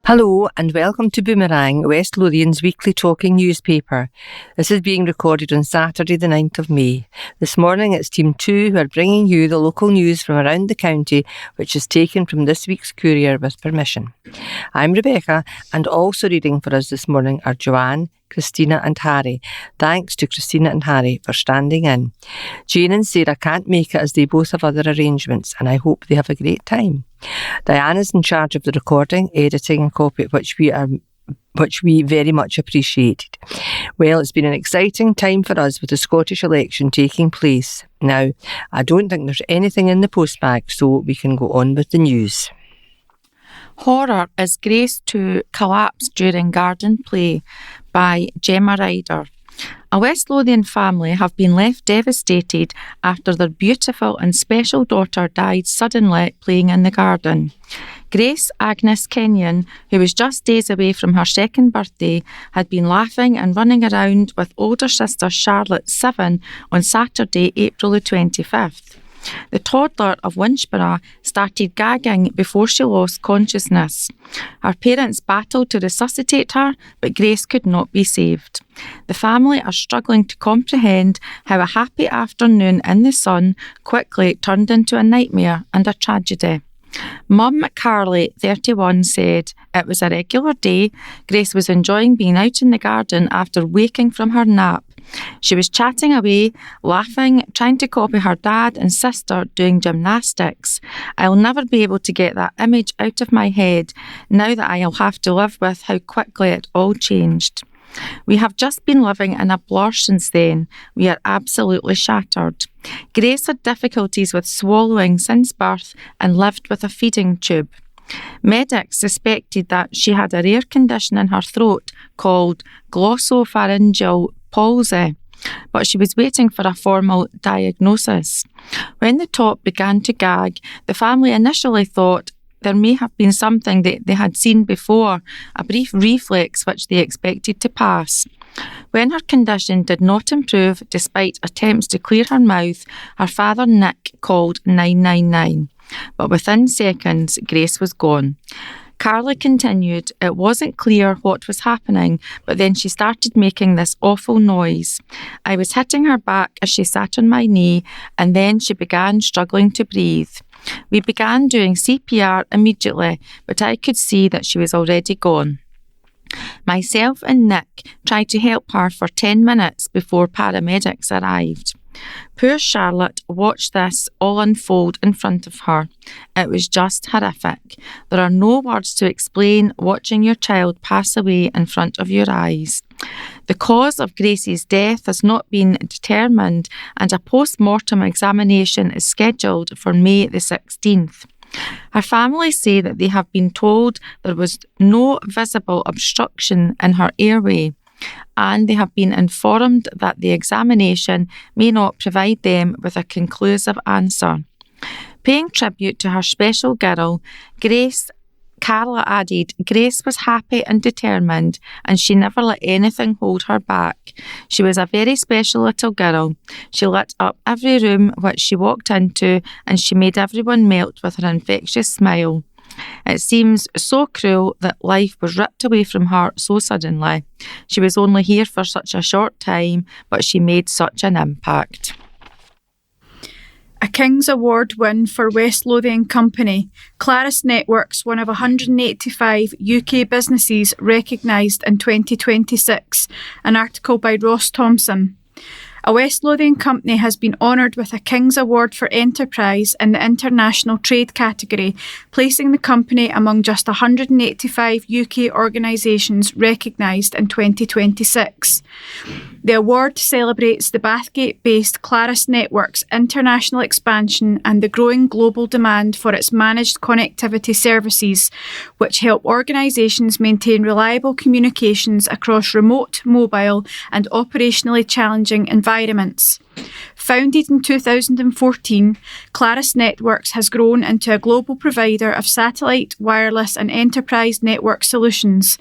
Hello and welcome to Boomerang, West Lothian's weekly talking newspaper. This is being recorded on Saturday the 9th of May. This morning it's Team 2 who are bringing you the local news from around the county, which is taken from this week's courier with permission. I'm Rebecca, and also reading for us this morning are Joanne, Christina and Harry. Thanks to Christina and Harry for standing in. Jane and Sarah can't make it as they both have other arrangements, and I hope they have a great time. Diane is in charge of the recording, editing and copy, which we very much appreciated. Well, it's been an exciting time for us with the Scottish election taking place. Now, I don't think there's anything in the postbag, so we can go on with the news. Horror as Grace 2 collapsed during garden play by Gemma Ryder. A West Lothian family have been left devastated after their beautiful and special daughter died suddenly playing in the garden. Grace Agnes Kenyon, who was just days away from her second birthday, had been laughing and running around with older sister Charlotte 7 on Saturday, April the 25th. The toddler of Winchborough started gagging before she lost consciousness. Her parents battled to resuscitate her, but Grace could not be saved. The family are struggling to comprehend how a happy afternoon in the sun quickly turned into a nightmare and a tragedy. Mum Carly, 31, said, "It was a regular day. Grace was enjoying being out in the garden after waking from her nap. She was chatting away, laughing, trying to copy her dad and sister doing gymnastics. I'll never be able to get that image out of my head now that I'll have to live with how quickly it all changed. We have just been living in a blur since then. We are absolutely shattered. Grace had difficulties with swallowing since birth and lived with a feeding tube. Medics suspected that she had a rare condition in her throat called glossopharyngeal palsy, but she was waiting for a formal diagnosis. When the top began to gag, the family initially thought there may have been something that they had seen before, a brief reflex which they expected to pass. When her condition did not improve despite attempts to clear her mouth, her father Nick called 999. But within seconds, Grace was gone. Carly continued, "It wasn't clear what was happening, but then she started making this awful noise. I was hitting her back as she sat on my knee, and then she began struggling to breathe. We began doing CPR immediately, but I could see that she was already gone. Myself and Nick tried to help her for 10 minutes before paramedics arrived." Poor Charlotte watched this all unfold in front of her. It was just horrific. There are no words to explain watching your child pass away in front of your eyes. The cause of Grace's death has not been determined, and a post-mortem examination is scheduled for May the 16th. Her family say that they have been told there was no visible obstruction in her airway, and they have been informed that the examination may not provide them with a conclusive answer. Paying tribute to her special girl, Carla added, "Grace was happy and determined, and she never let anything hold her back. She was a very special little girl. She lit up every room which she walked into, and she made everyone melt with her infectious smile. It seems so cruel that life was ripped away from her so suddenly. She was only here for such a short time, but she made such an impact." A King's Award win for West Lothian Company. Claris Networks, one of 185 UK businesses recognised in 2026. An article by Ross Thompson. A West Lothian company has been honoured with a King's Award for Enterprise in the International Trade category, placing the company among just 185 UK organisations recognised in 2026. The award celebrates the Bathgate-based Claris Network's international expansion and the growing global demand for its managed connectivity services, which help organisations maintain reliable communications across remote, mobile and operationally challenging environments environments. Founded in 2014, Claris Networks has grown into a global provider of satellite, wireless and enterprise network solutions.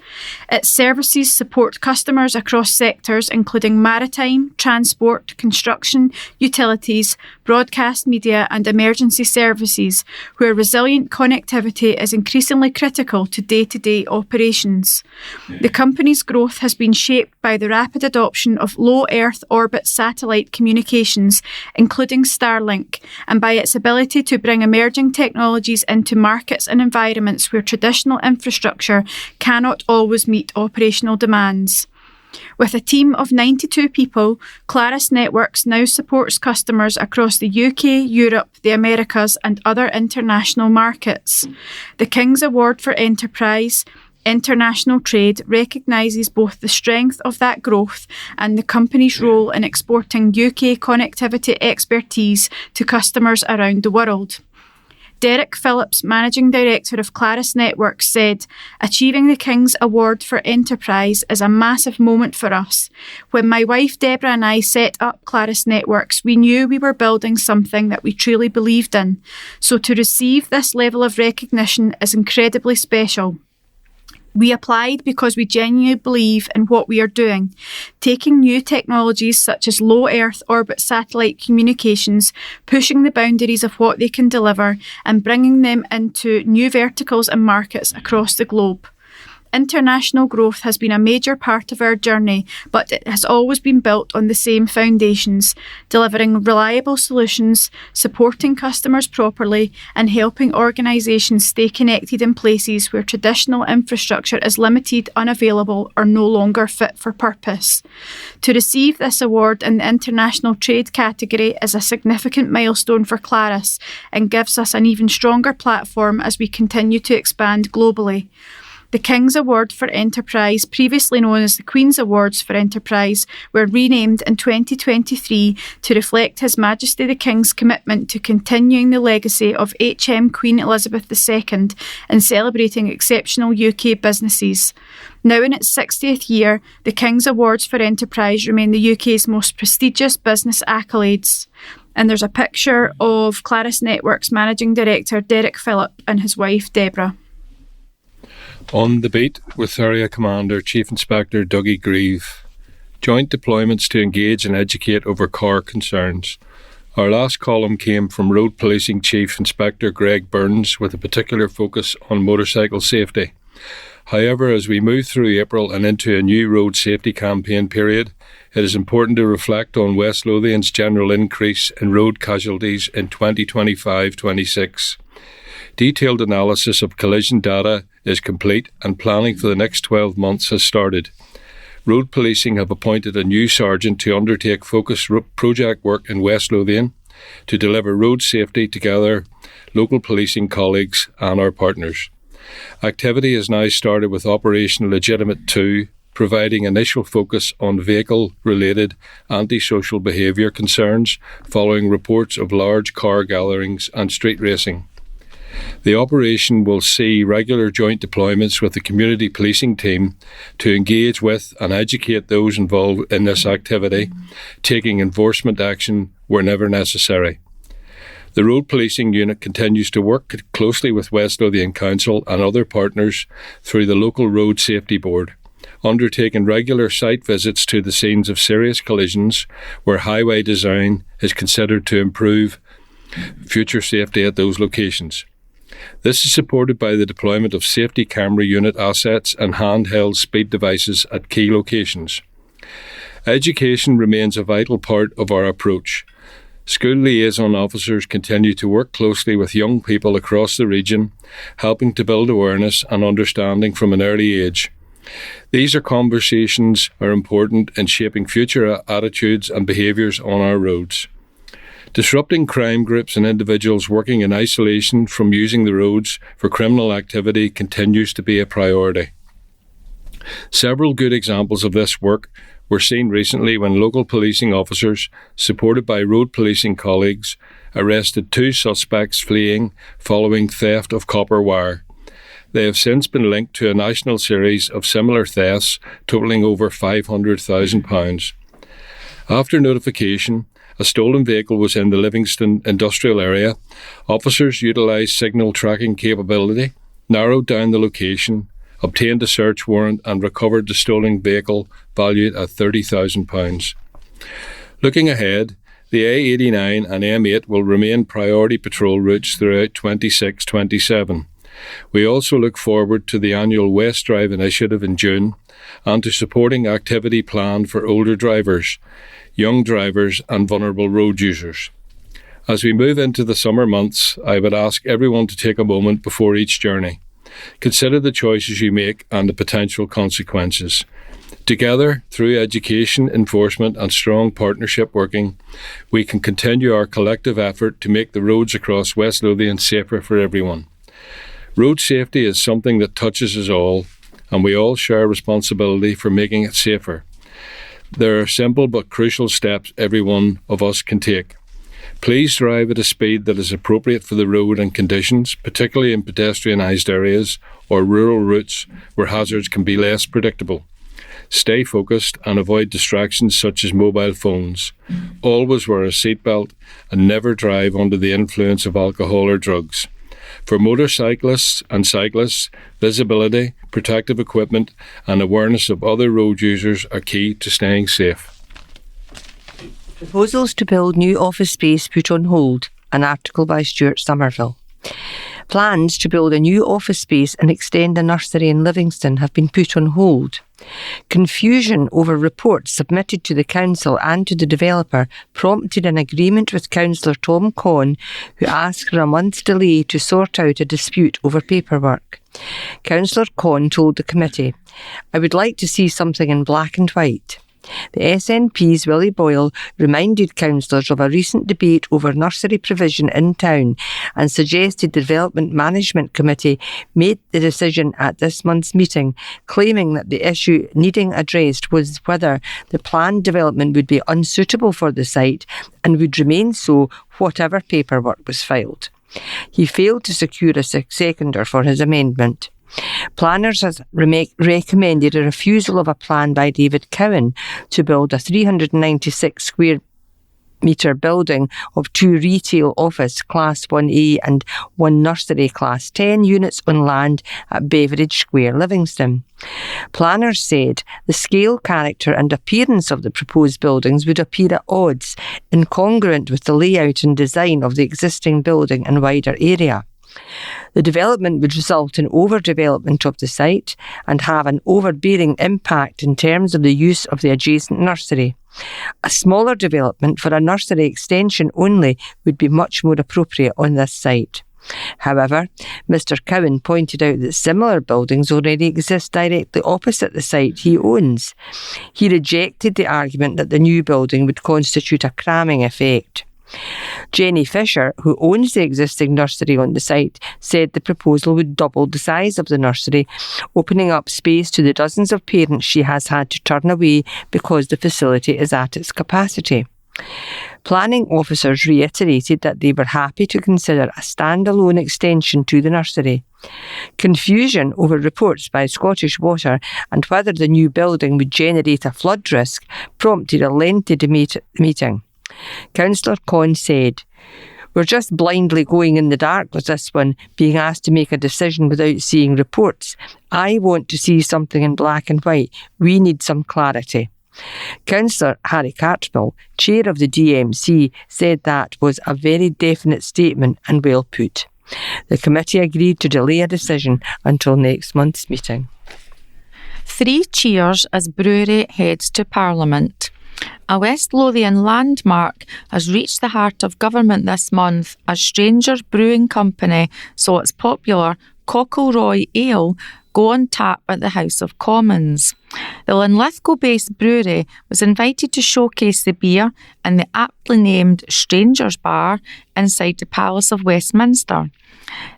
Its services support customers across sectors including maritime, transport, construction, utilities, broadcast media and emergency services, where resilient connectivity is increasingly critical to day-to-day operations. The company's growth has been shaped by the rapid adoption of low Earth orbit satellite communications, including Starlink, and by its ability to bring emerging technologies into markets and environments where traditional infrastructure cannot always meet operational demands. With a team of 92 people, Claris Networks now supports customers across the UK, Europe, the Americas and other international markets. The King's Award for Enterprise International Trade recognises both the strength of that growth and the company's role in exporting UK connectivity expertise to customers around the world. Derek Phillips, Managing Director of Claris Networks, said, "Achieving the King's Award for Enterprise is a massive moment for us. When my wife Deborah and I set up Claris Networks, we knew we were building something that we truly believed in. So to receive this level of recognition is incredibly special. We applied because we genuinely believe in what we are doing, taking new technologies such as low Earth orbit satellite communications, pushing the boundaries of what they can deliver and bringing them into new verticals and markets across the globe. International growth has been a major part of our journey, but it has always been built on the same foundations, delivering reliable solutions, supporting customers properly, and helping organisations stay connected in places where traditional infrastructure is limited, unavailable, or no longer fit for purpose. To receive this award in the international trade category is a significant milestone for Claris and gives us an even stronger platform as we continue to expand globally. The King's Award for Enterprise, previously known as the Queen's Awards for Enterprise, were renamed in 2023 to reflect His Majesty the King's commitment to continuing the legacy of HM Queen Elizabeth II and celebrating exceptional UK businesses. Now in its 60th year, the King's Awards for Enterprise remain the UK's most prestigious business accolades. And there's a picture of Claris Networks Managing Director Derek Phillip and his wife Deborah. On the beat with Area Commander Chief Inspector Dougie Grieve. Joint deployments to engage and educate over car concerns. Our last column came from Road Policing Chief Inspector Greg Burns with a particular focus on motorcycle safety. However, as we move through April and into a new road safety campaign period, it is important to reflect on West Lothian's general increase in road casualties in 2025-26. Detailed analysis of collision data is complete and planning for the next 12 months has started. Road Policing have appointed a new sergeant to undertake focused project work in West Lothian to deliver road safety together, local policing colleagues and our partners. Activity has now started with Operation Legitimate 2, providing initial focus on vehicle-related antisocial behaviour concerns following reports of large car gatherings and street racing. The operation will see regular joint deployments with the community policing team to engage with and educate those involved in this activity, taking enforcement action whenever necessary. The Road Policing Unit continues to work closely with West Lothian Council and other partners through the local Road Safety Board, undertaking regular site visits to the scenes of serious collisions where highway design is considered to improve future safety at those locations. This is supported by the deployment of safety camera unit assets and handheld speed devices at key locations. Education remains a vital part of our approach. School liaison officers continue to work closely with young people across the region, helping to build awareness and understanding from an early age. These conversations are important in shaping future attitudes and behaviours on our roads. Disrupting crime groups and individuals working in isolation from using the roads for criminal activity continues to be a priority. Several good examples of this work were seen recently when local policing officers, supported by road policing colleagues, arrested 2 suspects fleeing following theft of copper wire. They have since been linked to a national series of similar thefts totalling over £500,000. After notification, a stolen vehicle was in the Livingston industrial area. Officers utilised signal tracking capability, narrowed down the location, obtained a search warrant and recovered the stolen vehicle valued at £30,000. Looking ahead, the A89 and M8 will remain priority patrol routes throughout 26-27. We also look forward to the annual West Drive initiative in June and to supporting activity planned for older drivers, young drivers and vulnerable road users. As we move into the summer months, I would ask everyone to take a moment before each journey. Consider the choices you make and the potential consequences. Together, through education, enforcement and strong partnership working, we can continue our collective effort to make the roads across West Lothian safer for everyone. Road safety is something that touches us all, and we all share responsibility for making it safer. There are simple but crucial steps every one of us can take. Please drive at a speed that is appropriate for the road and conditions, particularly in pedestrianised areas or rural routes where hazards can be less predictable. Stay focused and avoid distractions such as mobile phones. Always wear a seatbelt and never drive under the influence of alcohol or drugs. For motorcyclists and cyclists, visibility, protective equipment and awareness of other road users are key to staying safe. Proposals to build new office space put on hold, an article by Stuart Somerville. Plans to build a new office space and extend a nursery in Livingston have been put on hold. Confusion over reports submitted to the council and to the developer prompted an agreement with Councillor Tom Conn, who asked for a month's delay to sort out a dispute over paperwork. Councillor Conn told the committee, "I would like to see something in black and white." The SNP's Willie Boyle reminded councillors of a recent debate over nursery provision in town and suggested the Development Management Committee made the decision at this month's meeting, claiming that the issue needing addressed was whether the planned development would be unsuitable for the site and would remain so whatever paperwork was filed. He failed to secure a seconder for his amendment. Planners has recommended a refusal of a plan by David Cowan to build a 396 square metre building of 2 retail office Class 1A and 1 nursery Class 10 units on land at Beveridge Square, Livingston. Planners said the scale, character and appearance of the proposed buildings would appear at odds, incongruent with the layout and design of the existing building and wider area. The development would result in overdevelopment of the site and have an overbearing impact in terms of the use of the adjacent nursery. A smaller development for a nursery extension only would be much more appropriate on this site. However, Mr. Cowan pointed out that similar buildings already exist directly opposite the site he owns. He rejected the argument that the new building would constitute a cramming effect. Jenny Fisher, who owns the existing nursery on the site, said the proposal would double the size of the nursery, opening up space to the dozens of parents she has had to turn away because the facility is at its capacity. Planning officers reiterated that they were happy to consider a standalone extension to the nursery. Confusion over reports by Scottish Water and whether the new building would generate a flood risk prompted a lengthy meeting. Councillor Conn said, "We're just blindly going in the dark with this one, being asked to make a decision without seeing reports. I want to see something in black and white. We need some clarity." Councillor Harry Cartmill, chair of the DMC, said that was a very definite statement and well put. The committee agreed to delay a decision until next month's meeting. 3 cheers as brewery heads to Parliament. A West Lothian landmark has reached the heart of government this month as Stranger Brewing Company saw its popular Cockleroy Ale go on tap at the House of Commons. The Linlithgow-based brewery was invited to showcase the beer in the aptly named Strangers Bar inside the Palace of Westminster.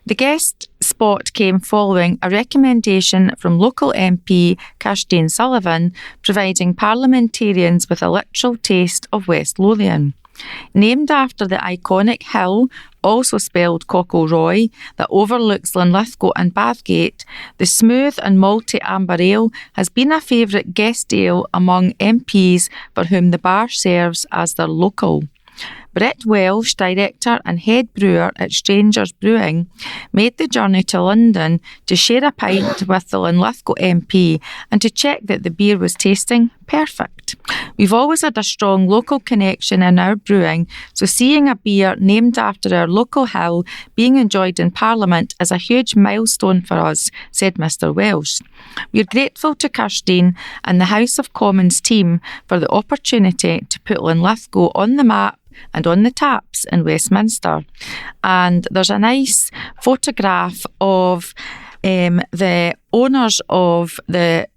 The guest spot came following a recommendation from local MP Kirstine Sullivan, providing parliamentarians with a literal taste of West Lothian. Named after the iconic hill also spelled Cockle-Roy, that overlooks Linlithgow and Bathgate, the smooth and malty amber ale has been a favourite guest ale among MPs for whom the bar serves as their local. Brett Welsh, director and head brewer at Strangers Brewing, made the journey to London to share a pint with the Linlithgow MP and to check that the beer was tasting perfect. We've always had a strong local connection in our brewing, so seeing a beer named after our local hill being enjoyed in Parliament is a huge milestone for us, said Mr Welsh. We're grateful to Kirstine and the House of Commons team for the opportunity to put Linlithgow on the map and on the taps in Westminster. And there's a nice photograph of the owners of the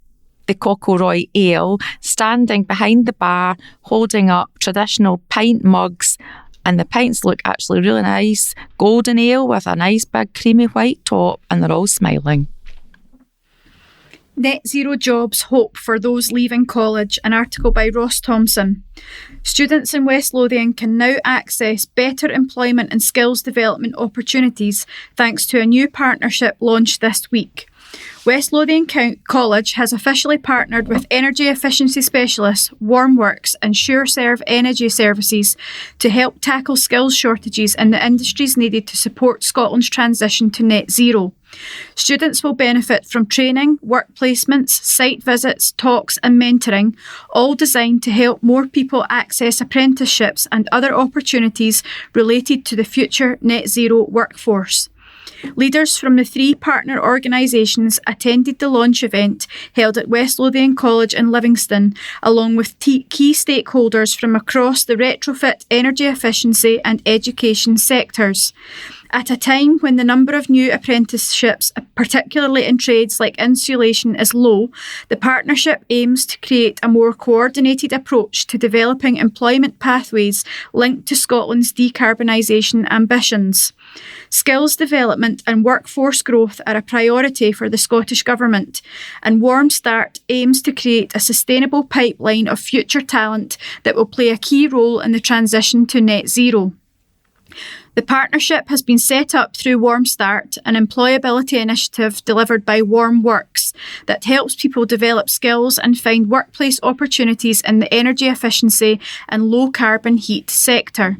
Cockle-Roy ale standing behind the bar holding up traditional pint mugs, and the pints look actually really nice, golden ale with a nice big creamy white top, and they're all smiling. Net Zero Jobs Hope for Those Leaving College, an article by Ross Thompson. Students in West Lothian can now access better employment and skills development opportunities thanks to a new partnership launched this week. West Lothian College has officially partnered with energy efficiency specialists Warmworks and SureServe Energy Services to help tackle skills shortages in the industries needed to support Scotland's transition to net zero. Students will benefit from training, work placements, site visits, talks and mentoring, all designed to help more people access apprenticeships and other opportunities related to the future net zero workforce. Leaders from the 3 partner organisations attended the launch event held at West Lothian College in Livingston, along with key stakeholders from across the retrofit, energy efficiency and education sectors. At a time when the number of new apprenticeships, particularly in trades like insulation, is low, the partnership aims to create a more coordinated approach to developing employment pathways linked to Scotland's decarbonisation ambitions. Skills development and workforce growth are a priority for the Scottish Government, and Warm Start aims to create a sustainable pipeline of future talent that will play a key role in the transition to net zero. The partnership has been set up through Warm Start, an employability initiative delivered by Warmworks that helps people develop skills and find workplace opportunities in the energy efficiency and low carbon heat sector.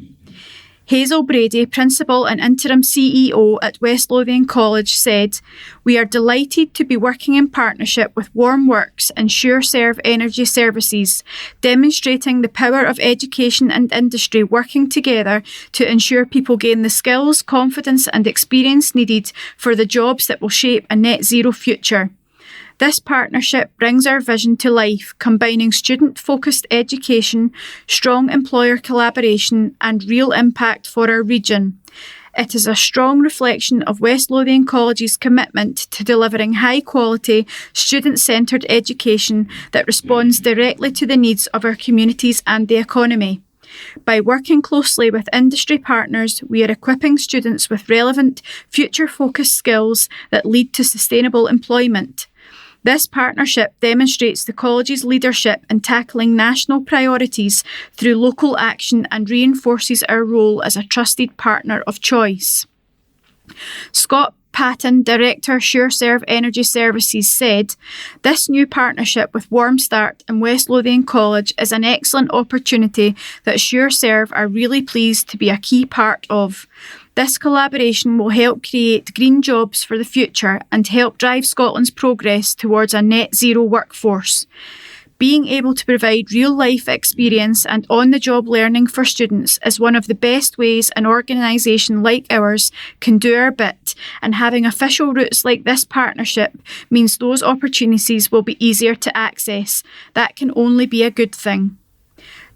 Hazel Brady, Principal and Interim CEO at West Lothian College, said, "We are delighted to be working in partnership with Warmworks and SureServe Energy Services, demonstrating the power of education and industry working together to ensure people gain the skills, confidence and experience needed for the jobs that will shape a net zero future. This partnership brings our vision to life, combining student-focused education, strong employer collaboration and real impact for our region. It is a strong reflection of West Lothian College's commitment to delivering high-quality, student-centred education that responds directly to the needs of our communities and the economy. By working closely with industry partners, we are equipping students with relevant, future-focused skills that lead to sustainable employment. This partnership demonstrates the college's leadership in tackling national priorities through local action and reinforces our role as a trusted partner of choice." Scott Patton, Director, SureServe Energy Services, said, "This new partnership with Warm Start and West Lothian College is an excellent opportunity that SureServe are really pleased to be a key part of. This collaboration will help create green jobs for the future and help drive Scotland's progress towards a net zero workforce. Being able to provide real-life experience and on-the-job learning for students is one of the best ways an organisation like ours can do our bit, and having official routes like this partnership means those opportunities will be easier to access. That can only be a good thing."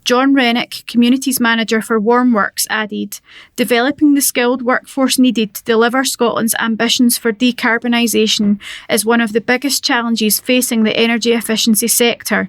John Rennick, Communities Manager for Warmworks, added, "Developing the skilled workforce needed to deliver Scotland's ambitions for decarbonisation is one of the biggest challenges facing the energy efficiency sector.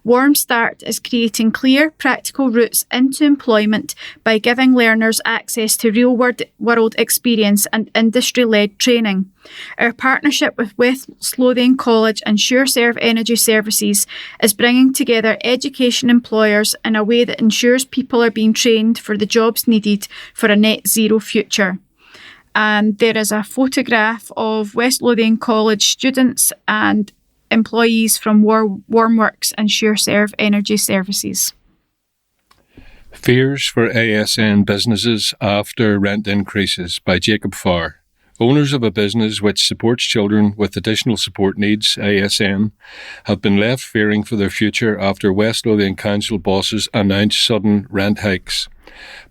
Warm Start is creating clear, practical routes into employment by giving learners access to real-world experience and industry-led training. Our partnership with West Lothian College and SureServe Energy Services is bringing together education employers in a way that ensures people are being trained for the jobs needed for a net zero future. And there is a photograph of West Lothian College students and employees from Warmworks and SureServe Energy Services. Fears for ASN businesses after rent increases by Jacob Farr. Owners of a business which supports children with additional support needs, ASN, have been left fearing for their future after West Lothian Council bosses announced sudden rent hikes.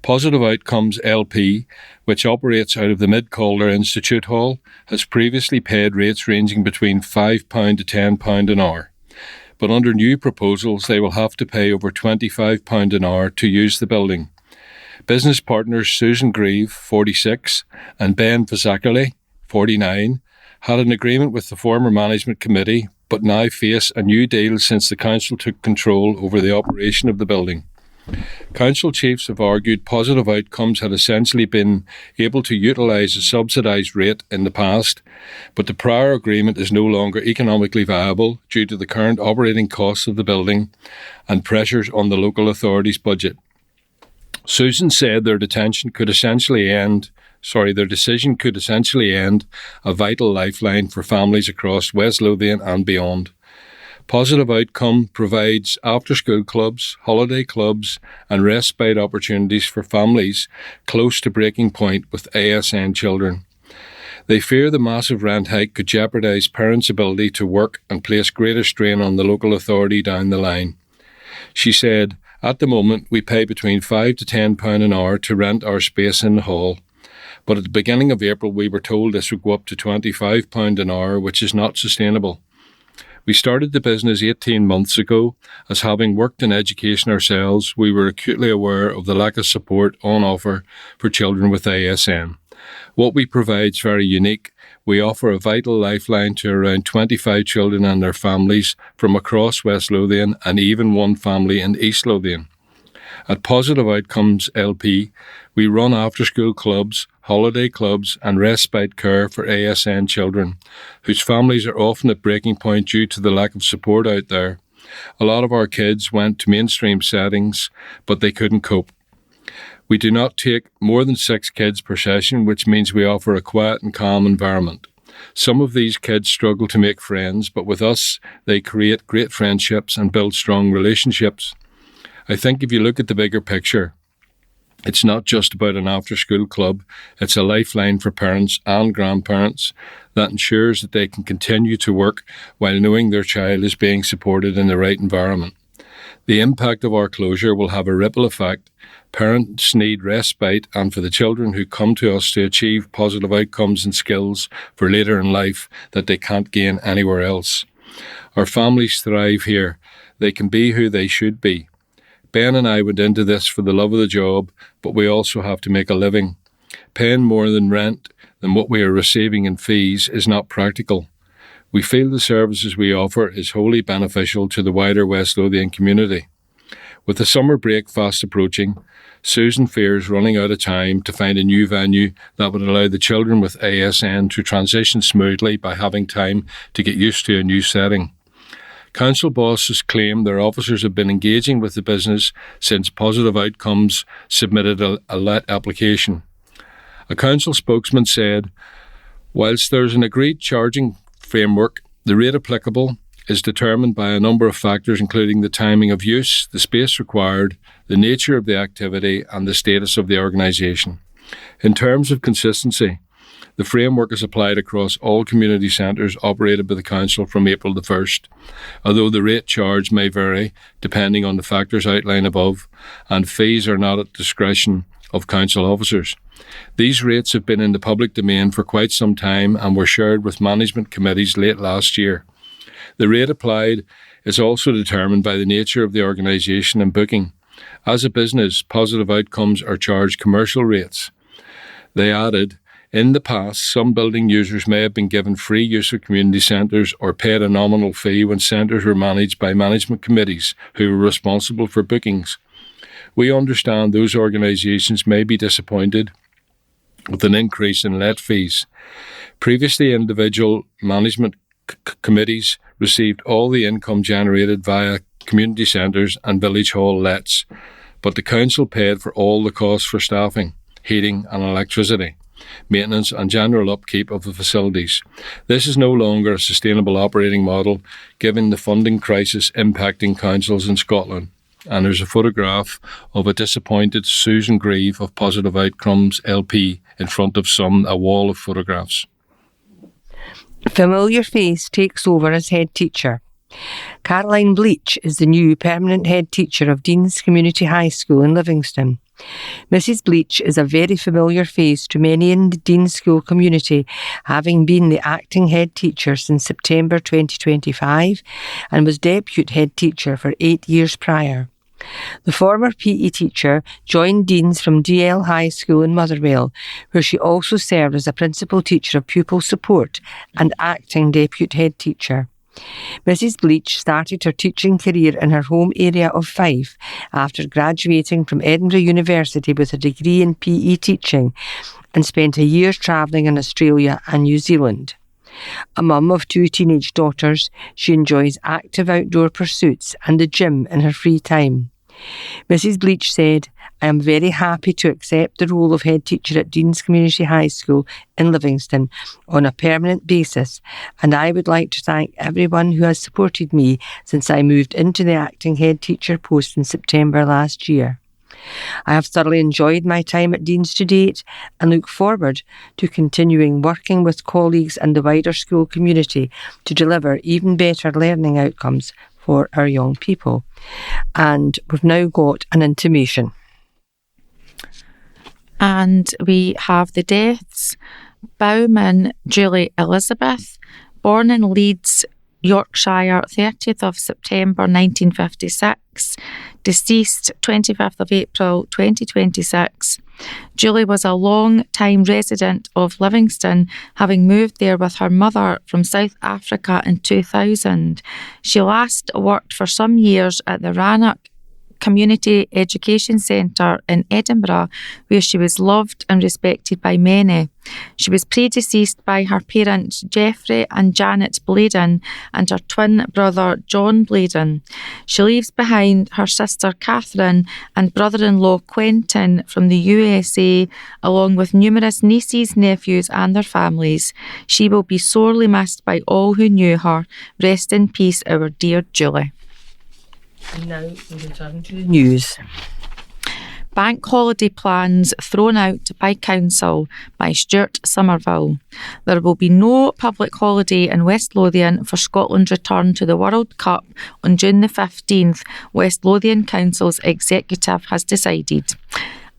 Positive Outcomes LP, which operates out of the Mid-Calder Institute Hall, has previously paid rates ranging between £5 to £10 an hour. But under new proposals, they will have to pay over £25 an hour to use the building. Business partners Susan Grieve, 46, and Ben Vazackerley, 49, had an agreement with the former management committee, but now face a new deal since the council took control over the operation of the building. Council chiefs have argued Positive Outcomes had essentially been able to utilise a subsidised rate in the past, but the prior agreement is no longer economically viable due to the current operating costs of the building and pressures on the local authority's budget. Susan said their decision could essentially end a vital lifeline for families across West Lothian and beyond. Positive Outcome provides after-school clubs, holiday clubs and respite opportunities for families close to breaking point with ASN children. They fear the massive rent hike could jeopardise parents' ability to work and place greater strain on the local authority down the line. She said, "At the moment, we pay between £5 to £10 an hour to rent our space in the hall. But at the beginning of April, we were told this would go up to £25 an hour, which is not sustainable. We started the business 18 months ago. As having worked in education ourselves, we were acutely aware of the lack of support on offer for children with ASN. What we provide is very unique. We offer a vital lifeline to around 25 children and their families from across West Lothian and even one family in East Lothian. At Positive Outcomes LP, we run after-school clubs, holiday clubs and respite care for ASN children, whose families are often at breaking point due to the lack of support out there. A lot of our kids went to mainstream settings, but they couldn't cope. We do not take more than 6 kids per session, which means we offer a quiet and calm environment. Some of these kids struggle to make friends, but with us, they create great friendships and build strong relationships. I think if you look at the bigger picture, it's not just about an after-school club, it's a lifeline for parents and grandparents that ensures that they can continue to work while knowing their child is being supported in the right environment. The impact of our closure will have a ripple effect. Parents need respite, and for the children who come to us to achieve positive outcomes and skills for later in life that they can't gain anywhere else. Our families thrive here. They can be who they should be. Ben and I went into this for the love of the job, but we also have to make a living. Paying more than rent than what we are receiving in fees is not practical. We feel the services we offer is wholly beneficial to the wider West Lothian community. With the summer break fast approaching, Susan fears running out of time to find a new venue that would allow the children with ASN to transition smoothly by having time to get used to a new setting. Council bosses claim their officers have been engaging with the business since Positive Outcomes submitted a let application. A council spokesman said, "Whilst there is an agreed charging framework, the rate applicable is determined by a number of factors including the timing of use, the space required, the nature of the activity and the status of the organisation. In terms of consistency, the framework is applied across all community centres operated by the Council from April the 1st, although the rate charged may vary depending on the factors outlined above, and fees are not at discretion of Council officers. These rates have been in the public domain for quite some time and were shared with management committees late last year. The rate applied is also determined by the nature of the organisation and booking. As a business, Positive Outcomes are charged commercial rates." They added, In the past, some building users may have been given free use of community centres or paid a nominal fee when centres were managed by management committees who were responsible for bookings. We understand those organisations may be disappointed with an increase in let fees. Previously, individual management committees received all the income generated via community centres and village hall lets, but the council paid for all the costs for staffing, heating and electricity, maintenance and general upkeep of the facilities. This is no longer a sustainable operating model given the funding crisis impacting councils in Scotland. And there's a photograph of a disappointed Susan Grieve of Positive Outcomes LP in front of a wall of photographs. A familiar face takes over as head teacher. Caroline Bleach is the new permanent head teacher of Dean's Community High School in Livingston. Mrs. Bleach is a very familiar face to many in the Dean's School community, having been the acting head teacher since September 2025 and was deputy head teacher for 8 years prior. The former PE teacher joined Dean's from DL High School in Motherwell, where she also served as a principal teacher of pupil support and acting deputy head teacher. Mrs. Bleach started her teaching career in her home area of Fife after graduating from Edinburgh University with a degree in PE teaching and spent a year travelling in Australia and New Zealand. A mum of 2 teenage daughters, she enjoys active outdoor pursuits and the gym in her free time. Mrs. Bleach said, "I am very happy to accept the role of head teacher at Dean's Community High School in Livingston on a permanent basis, and I would like to thank everyone who has supported me since I moved into the acting head teacher post in September last year. I have thoroughly enjoyed my time at Dean's to date and look forward to continuing working with colleagues and the wider school community to deliver even better learning outcomes for our young people." And we've now got an intimation. And we have the deaths. Bowman Julie Elizabeth, born in Leeds, Yorkshire, 30th of September 1956, deceased 25th of April 2026. Julie was a long-time resident of Livingston, having moved there with her mother from South Africa in 2000. She last worked for some years at the Rannoch Community Education Centre in Edinburgh, where she was loved and respected by many. She was predeceased by her parents Geoffrey and Janet Bladen and her twin brother John Bladen. She leaves behind her sister Catherine and brother-in-law Quentin from the USA, along with numerous nieces, nephews and their families. She will be sorely missed by all who knew her. Rest in peace, our dear Julie. And now we return to the news. Bank holiday plans thrown out by council by Stuart Somerville. There will be no public holiday in West Lothian for Scotland's return to the World Cup on June the 15th, West Lothian Council's executive has decided.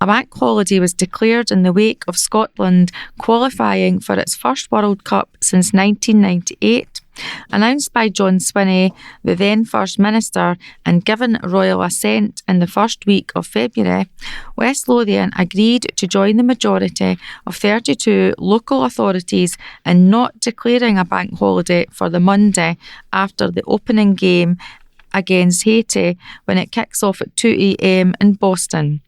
A bank holiday was declared in the wake of Scotland qualifying for its first World Cup since 1998. Announced by John Swinney, the then First Minister, and given royal assent in the first week of February, West Lothian agreed to join the majority of 32 local authorities in not declaring a bank holiday for the Monday after the opening game against Haiti when it kicks off at 2 a.m. in Boston.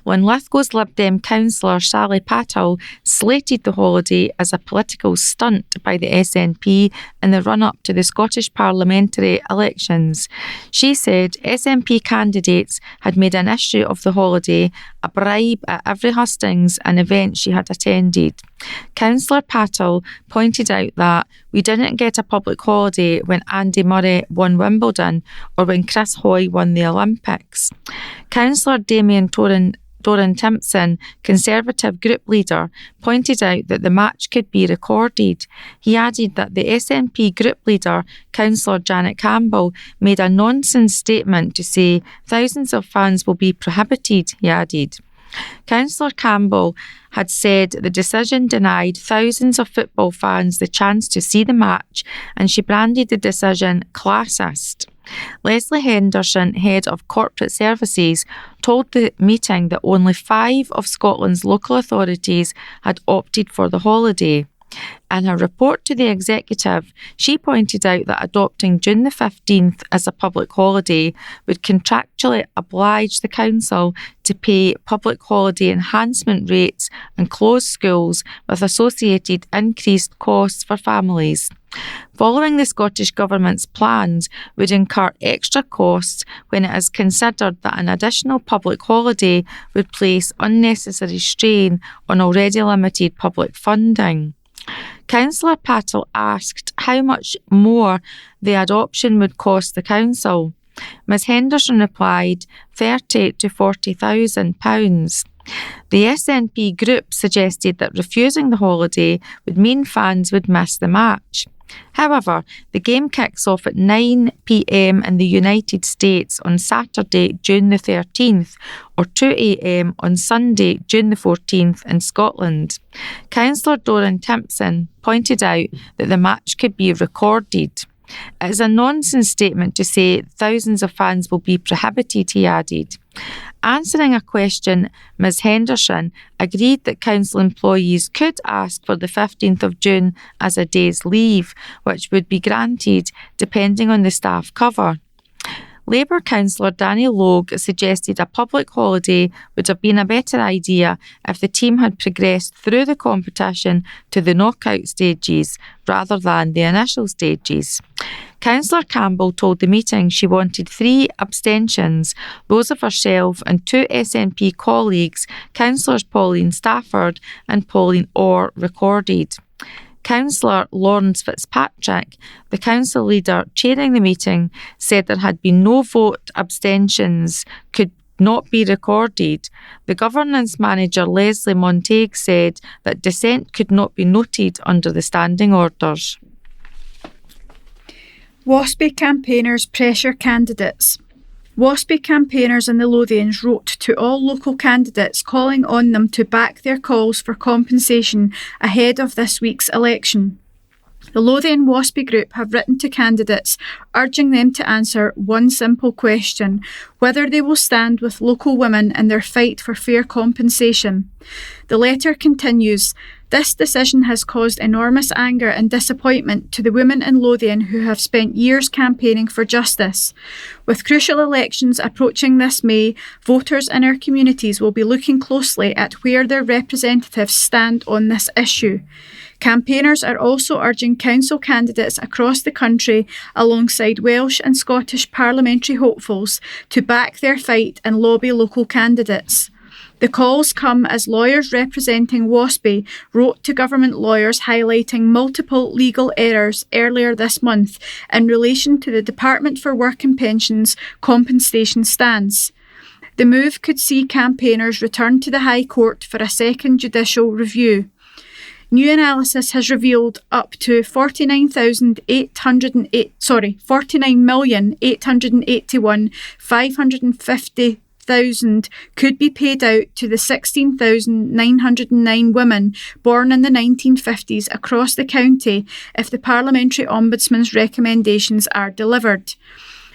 Linlithgow's Lib Dem councillor Sally Patel slated the holiday as a political stunt by the SNP in the run-up to the Scottish parliamentary elections. She said SNP candidates had made an issue of the holiday, a bribe at every hustings and event she had attended. Councillor Patel pointed out that we didn't get a public holiday when Andy Murray won Wimbledon or when Chris Hoy won the Olympics. Councillor Damien Doran Timpson, Conservative group leader, pointed out that the match could be recorded. He added that the SNP group leader, Councillor Janet Campbell, made a nonsense statement to say thousands of fans will be prohibited, he added. Councillor Campbell had said the decision denied thousands of football fans the chance to see the match, and she branded the decision classist. Leslie Henderson, Head of Corporate Services, told the meeting that only 5 of Scotland's local authorities had opted for the holiday. In her report to the executive, she pointed out that adopting June the 15th as a public holiday would contractually oblige the council to pay public holiday enhancement rates and close schools with associated increased costs for families. Following the Scottish Government's plans would incur extra costs when it is considered that an additional public holiday would place unnecessary strain on already limited public funding. Councillor Patel asked how much more the adoption would cost the council. Ms Henderson replied £30,000 to £40,000. The SNP group suggested that refusing the holiday would mean fans would miss the match. However, the game kicks off at 9 p.m. in the United States on Saturday, June the 13th, or 2 a.m. on Sunday, June the 14th in Scotland. Councillor Doran Timpson pointed out that the match could be recorded. It is a nonsense statement to say thousands of fans will be prohibited, he added. Answering a question, Ms Henderson agreed that council employees could ask for the 15th of June as a day's leave, which would be granted depending on the staff cover. Labour councillor Danny Logue suggested a public holiday would have been a better idea if the team had progressed through the competition to the knockout stages rather than the initial stages. Councillor Campbell told the meeting she wanted 3 abstentions, those of herself and 2 SNP colleagues, Councillors Pauline Stafford and Pauline Orr, recorded. Councillor Lawrence Fitzpatrick, the council leader chairing the meeting, said there had been no vote abstentions could not be recorded. The governance manager Leslie Montague said that dissent could not be noted under the standing orders. WASPI campaigners pressure candidates. WASPI campaigners in the Lothians wrote to all local candidates calling on them to back their calls for compensation ahead of this week's election. The Lothian WASPI group have written to candidates urging them to answer one simple question: whether they will stand with local women in their fight for fair compensation. The letter continues, "This decision has caused enormous anger and disappointment to the women in Lothian who have spent years campaigning for justice. With crucial elections approaching this May, voters in our communities will be looking closely at where their representatives stand on this issue." Campaigners are also urging council candidates across the country, alongside Welsh and Scottish parliamentary hopefuls, to back their fight and lobby local candidates. The calls come as lawyers representing WASPI wrote to government lawyers highlighting multiple legal errors earlier this month in relation to the Department for Work and Pensions compensation stance. The move could see campaigners return to the High Court for a second judicial review. New analysis has revealed up to 49,881,550,000 could be paid out to the 16,909 women born in the 1950s across the county if the Parliamentary Ombudsman's recommendations are delivered.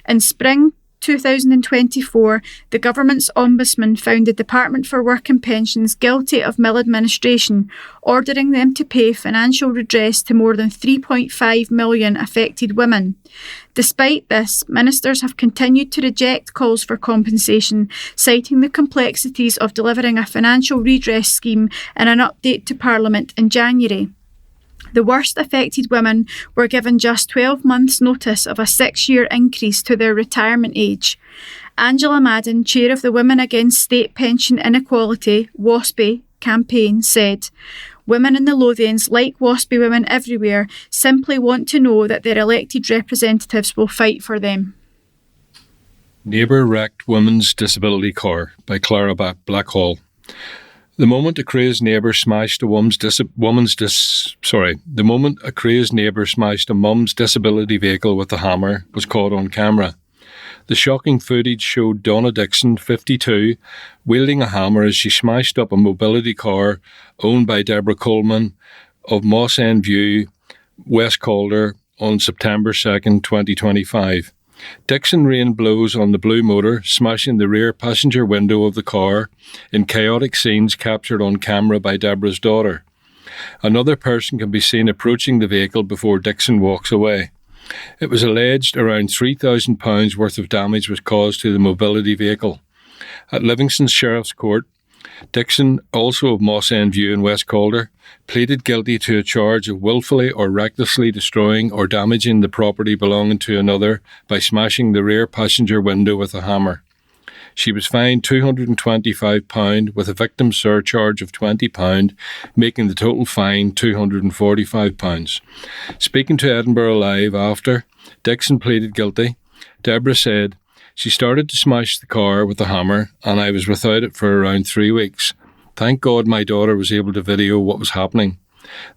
In spring 2024, the government's ombudsman found the Department for Work and Pensions guilty of maladministration, ordering them to pay financial redress to more than 3.5 million affected women. Despite this, ministers have continued to reject calls for compensation, citing the complexities of delivering a financial redress scheme in an update to Parliament in January. The worst affected women were given just 12 months' notice of a 6-year increase to their retirement age. Angela Madden, chair of the Women Against State Pension Inequality, WASPI, campaign, said, "Women in the Lothians, like WASPI women everywhere, simply want to know that their elected representatives will fight for them." Neighbour wrecked women's disability car by Clara Blackhall. The moment a crazed neighbour smashed a mum's disability vehicle with a hammer was caught on camera. The shocking footage showed Donna Dixon, 52, wielding a hammer as she smashed up a mobility car owned by Deborah Coleman of Moss End View, West Calder, on September 2nd, 2025. Dixon rain blows on the blue motor, smashing the rear passenger window of the car in chaotic scenes captured on camera by Deborah's daughter. Another person can be seen approaching the vehicle before Dixon walks away. It was alleged around £3,000 worth of damage was caused to the mobility vehicle. At Livingston Sheriff's Court, Dixon, also of Moss End View in West Calder, pleaded guilty to a charge of wilfully or recklessly destroying or damaging the property belonging to another by smashing the rear passenger window with a hammer. She was fined £225 with a victim surcharge of £20, making the total fine £245. Speaking to Edinburgh Live after Dixon pleaded guilty, Deborah said, "She started to smash the car with a hammer and I was without it for around 3 weeks. Thank God my daughter was able to video what was happening.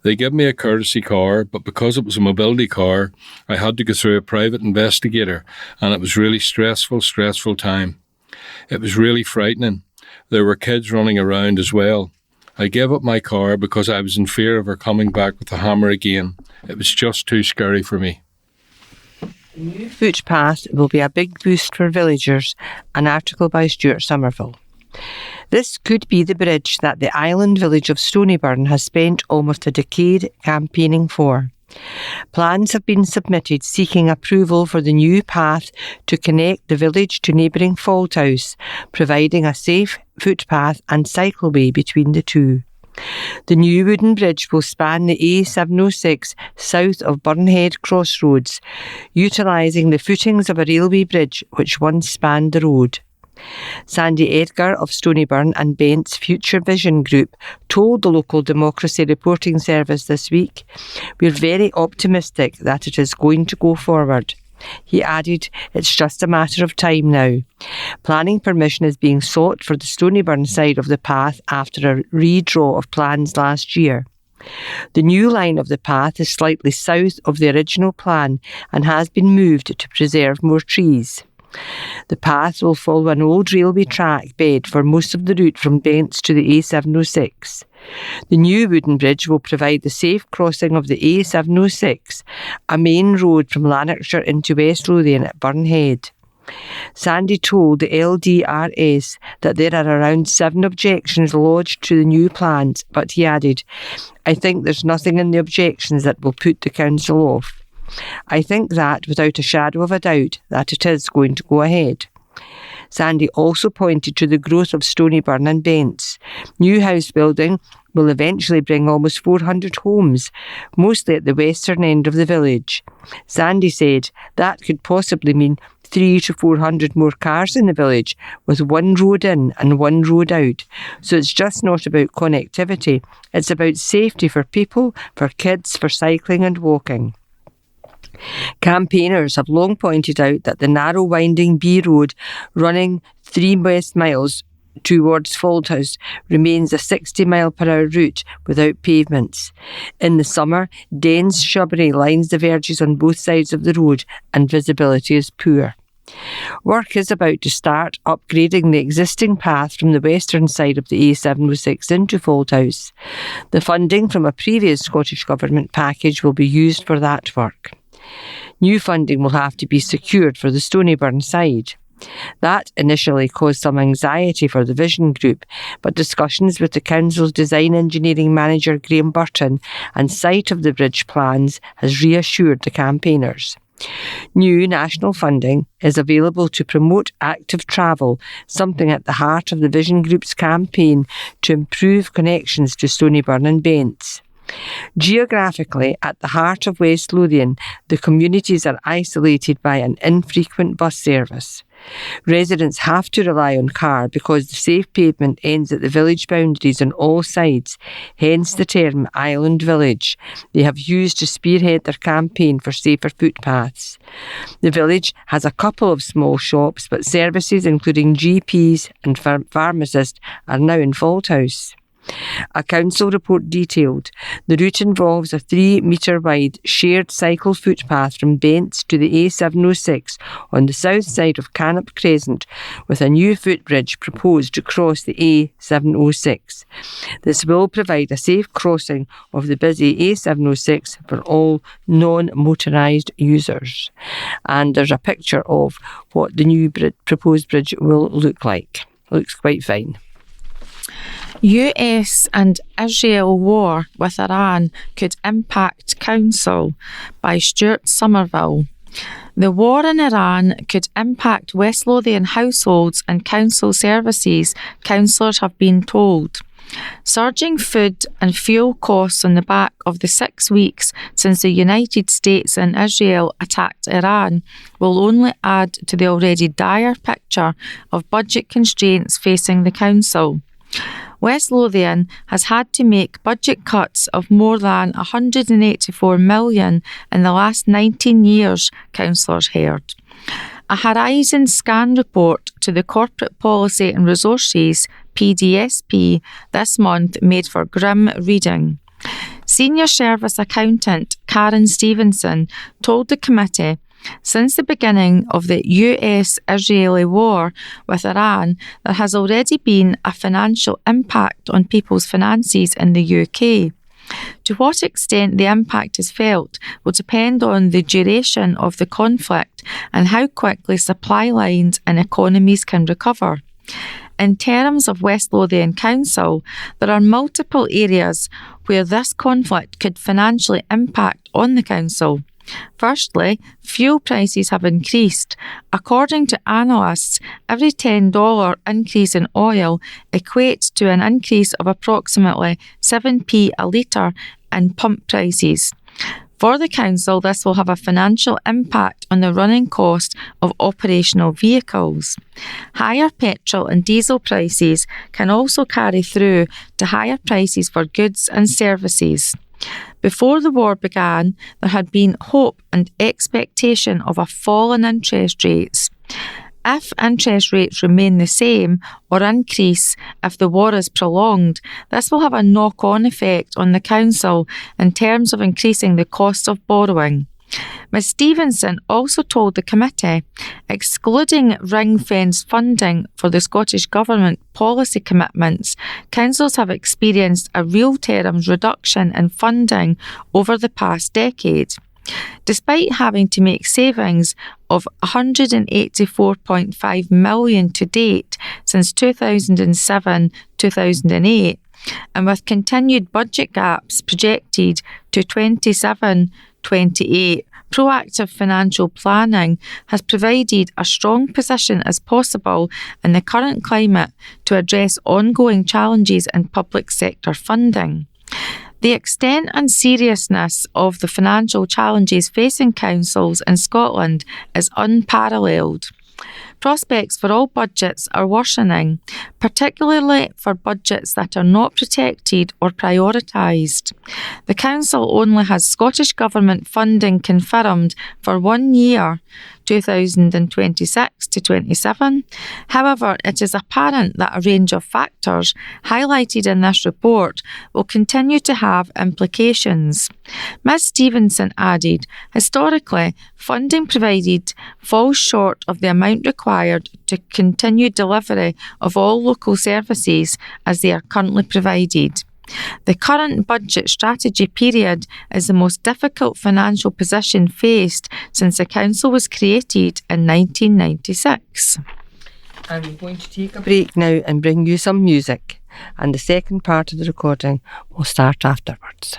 They gave me a courtesy car, but because it was a mobility car, I had to go through a private investigator and it was really stressful time. It was really frightening. There were kids running around as well. I gave up my car because I was in fear of her coming back with a hammer again. It was just too scary for me." The new footpath will be a big boost for villagers, an article by Stuart Somerville. This could be the bridge that the island village of Stonyburn has spent almost a decade campaigning for. Plans have been submitted seeking approval for the new path to connect the village to neighbouring Falthouse, providing a safe footpath and cycleway between the two. The new wooden bridge will span the A706 south of Burnhead Crossroads, utilising the footings of a railway bridge which once spanned the road. Sandy Edgar of Stonyburn and Bent's Future Vision Group told the local Democracy Reporting Service this week, "We're very optimistic that it is going to go forward." He added, "It's just a matter of time now." Planning permission is being sought for the Stonyburn side of the path after a redraw of plans last year. The new line of the path is slightly south of the original plan and has been moved to preserve more trees. The path will follow an old railway track bed for most of the route from Bents to the A706. The new wooden bridge will provide the safe crossing of the A706, a main road from Lanarkshire into West Lothian at Burnhead. Sandy told the LDRS that there are around 7 objections lodged to the new plans, but he added, "I think there's nothing in the objections that will put the council off. I think that, without a shadow of a doubt, that it is going to go ahead." Sandy also pointed to the growth of Stonyburn and Bents. New house building will eventually bring almost 400 homes, mostly at the western end of the village. Sandy said that could possibly mean 300 to 400 more cars in the village, with one road in and one road out. So it's just not about connectivity, it's about safety for people, for kids, for cycling and walking. Campaigners have long pointed out that the narrow winding B road running 3 west miles towards Falthouse remains a 60-mile-per-hour route without pavements. In the summer, dense shrubbery lines the verges on both sides of the road and visibility is poor. Work is about to start upgrading the existing path from the western side of the A706 into Falthouse. The funding from a previous Scottish Government package will be used for that work. New funding will have to be secured for the Stonyburn side. That initially caused some anxiety for the Vision Group, but discussions with the Council's Design Engineering Manager Graham Burton and sight of the bridge plans has reassured the campaigners. New national funding is available to promote active travel, something at the heart of the Vision Group's campaign to improve connections to Stonyburn and Bents. Geographically, at the heart of West Lothian, the communities are isolated by an infrequent bus service. Residents have to rely on car because the safe pavement ends at the village boundaries on all sides, hence the term Island Village they have used to spearhead their campaign for safer footpaths. The village has a couple of small shops, but services including GPs and pharmacists are now in Falthouse. A council report detailed the route involves a 3-metre wide shared cycle footpath from Bents to the A706 on the south side of Canop Crescent, with a new footbridge proposed to cross the A706. This will provide a safe crossing of the busy A706 for all non-motorised users. And there's a picture of what the new proposed bridge will look like. Looks quite fine. US and Israel war with Iran could impact council by Stuart Somerville. The war in Iran could impact West Lothian households and council services, councillors have been told. Surging food and fuel costs on the back of the 6 weeks since the United States and Israel attacked Iran will only add to the already dire picture of budget constraints facing the council. West Lothian has had to make budget cuts of more than $184 million in the last 19 years, councillors heard. A Horizon Scan report to the Corporate Policy and Resources PDSP this month made for grim reading. Senior Service Accountant Karen Stevenson told the committee, since the beginning of the US-Israeli war with Iran, there has already been a financial impact on people's finances in the UK. To what extent the impact is felt will depend on the duration of the conflict and how quickly supply lines and economies can recover. In terms of West Lothian Council, there are multiple areas where this conflict could financially impact on the council. Firstly, fuel prices have increased. According to analysts, every $10 increase in oil equates to an increase of approximately 7p a litre in pump prices. For the council, this will have a financial impact on the running cost of operational vehicles. Higher petrol and diesel prices can also carry through to higher prices for goods and services. Before the war began, there had been hope and expectation of a fall in interest rates. If interest rates remain the same or increase if the war is prolonged, this will have a knock-on effect on the council in terms of increasing the cost of borrowing. Ms Stevenson also told the committee, excluding ring-fence funding for the Scottish Government policy commitments, councils have experienced a real terms reduction in funding over the past decade. Despite having to make savings of $184.5 million to date since 2007-2008, and with continued budget gaps projected to 27-28, proactive financial planning has provided a strong position as possible in the current climate to address ongoing challenges in public sector funding. The extent and seriousness of the financial challenges facing councils in Scotland is unparalleled. Prospects for all budgets are worsening, particularly for budgets that are not protected or prioritised. The Council only has Scottish Government funding confirmed for 1 year, 2026-27. However, it is apparent that a range of factors highlighted in this report will continue to have implications. Ms Stevenson added, historically, funding provided falls short of the amount required to continue delivery of all local services as they are currently provided. The current budget strategy period is the most difficult financial position faced since the council was created in 1996. I'm going to take a break now and bring you some music, and the second part of the recording will start afterwards.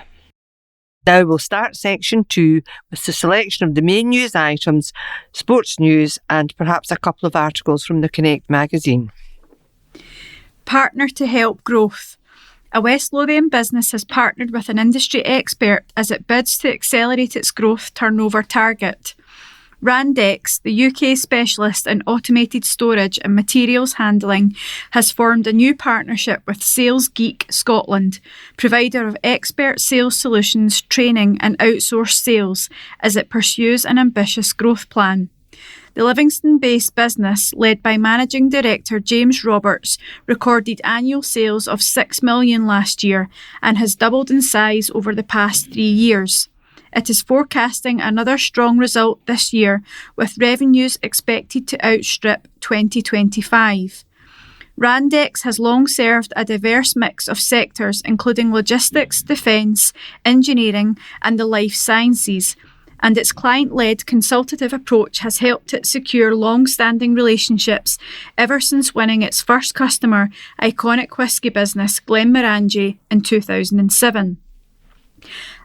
Now we'll start section 2 with the selection of the main news items, sports news, and perhaps a couple of articles from the Connect magazine. Partner to help growth. A West Lothian business has partnered with an industry expert as it bids to accelerate its growth turnover target. Randex, the UK specialist in automated storage and materials handling, has formed a new partnership with Sales Geek Scotland, provider of expert sales solutions, training and outsourced sales, as it pursues an ambitious growth plan. The Livingston-based business, led by Managing Director James Roberts, recorded annual sales of $6 million last year and has doubled in size over the past 3 years. It is forecasting another strong result this year, with revenues expected to outstrip 2025. Randex has long served a diverse mix of sectors including logistics, defence, engineering and the life sciences, and its client-led consultative approach has helped it secure long-standing relationships ever since winning its first customer, iconic whisky business Glenmorangie, in 2007.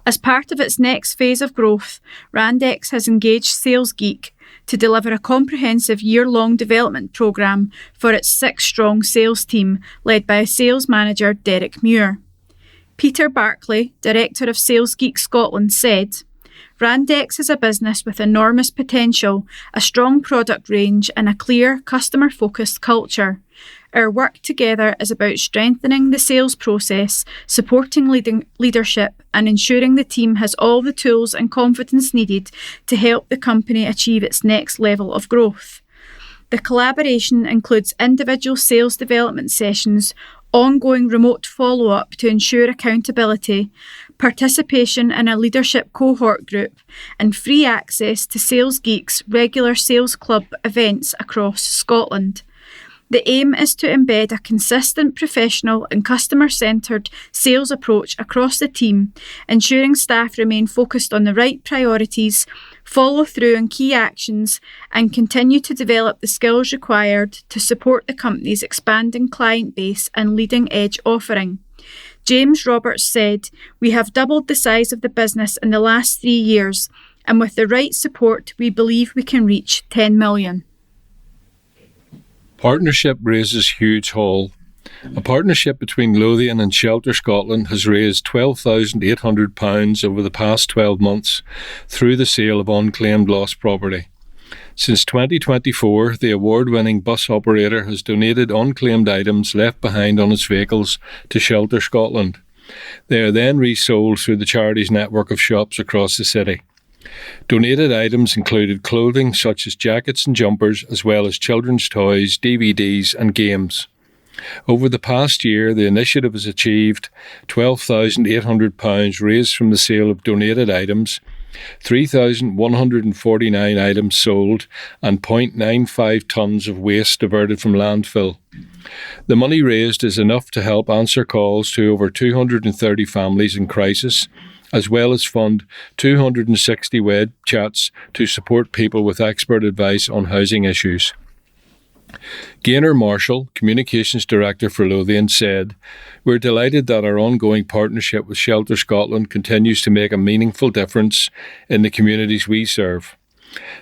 As part of its next phase of growth, Randex has engaged SalesGeek to deliver a comprehensive year-long development programme for its 6-strong sales team, led by sales manager Derek Muir. Peter Barclay, Director of SalesGeek Scotland, said, "Randex is a business with enormous potential, a strong product range and a clear, customer-focused culture. Our work together is about strengthening the sales process, supporting leadership and ensuring the team has all the tools and confidence needed to help the company achieve its next level of growth. The collaboration includes individual sales development sessions, ongoing remote follow-up to ensure accountability, participation in a leadership cohort group, and free access to SalesGeek's regular sales club events across Scotland. The aim is to embed a consistent, professional and customer-centred sales approach across the team, ensuring staff remain focused on the right priorities, follow through on key actions and continue to develop the skills required to support the company's expanding client base and leading-edge offering." James Roberts said, "We have doubled the size of the business in the last 3 years, and with the right support, we believe we can reach 10 million. Partnership raises huge haul. A partnership between Lothian and Shelter Scotland has raised £12,800 over the past 12 months through the sale of unclaimed lost property. Since 2024, the award-winning bus operator has donated unclaimed items left behind on its vehicles to Shelter Scotland. They are then resold through the charity's network of shops across the city. Donated items included clothing such as jackets and jumpers, as well as children's toys, DVDs and games. Over the past year, the initiative has achieved £12,800 raised from the sale of donated items, 3,149 items sold and 0.95 tonnes of waste diverted from landfill. The money raised is enough to help answer calls to over 230 families in crisis, as well as fund 260 web chats to support people with expert advice on housing issues. Gaynor Marshall, Communications Director for Lothian, said, "We're delighted that our ongoing partnership with Shelter Scotland continues to make a meaningful difference in the communities we serve.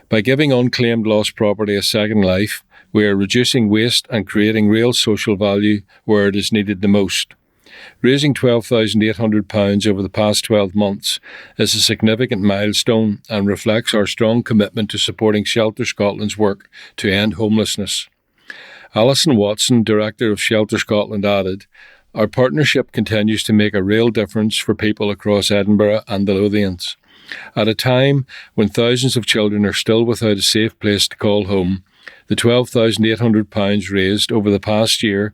By giving unclaimed lost property a second life, we are reducing waste and creating real social value where it is needed the most. Raising £12,800 over the past 12 months is a significant milestone and reflects our strong commitment to supporting Shelter Scotland's work to end homelessness." Alison Watson, Director of Shelter Scotland, added, "Our partnership continues to make a real difference for people across Edinburgh and the Lothians. At a time when thousands of children are still without a safe place to call home, the £12,800 raised over the past year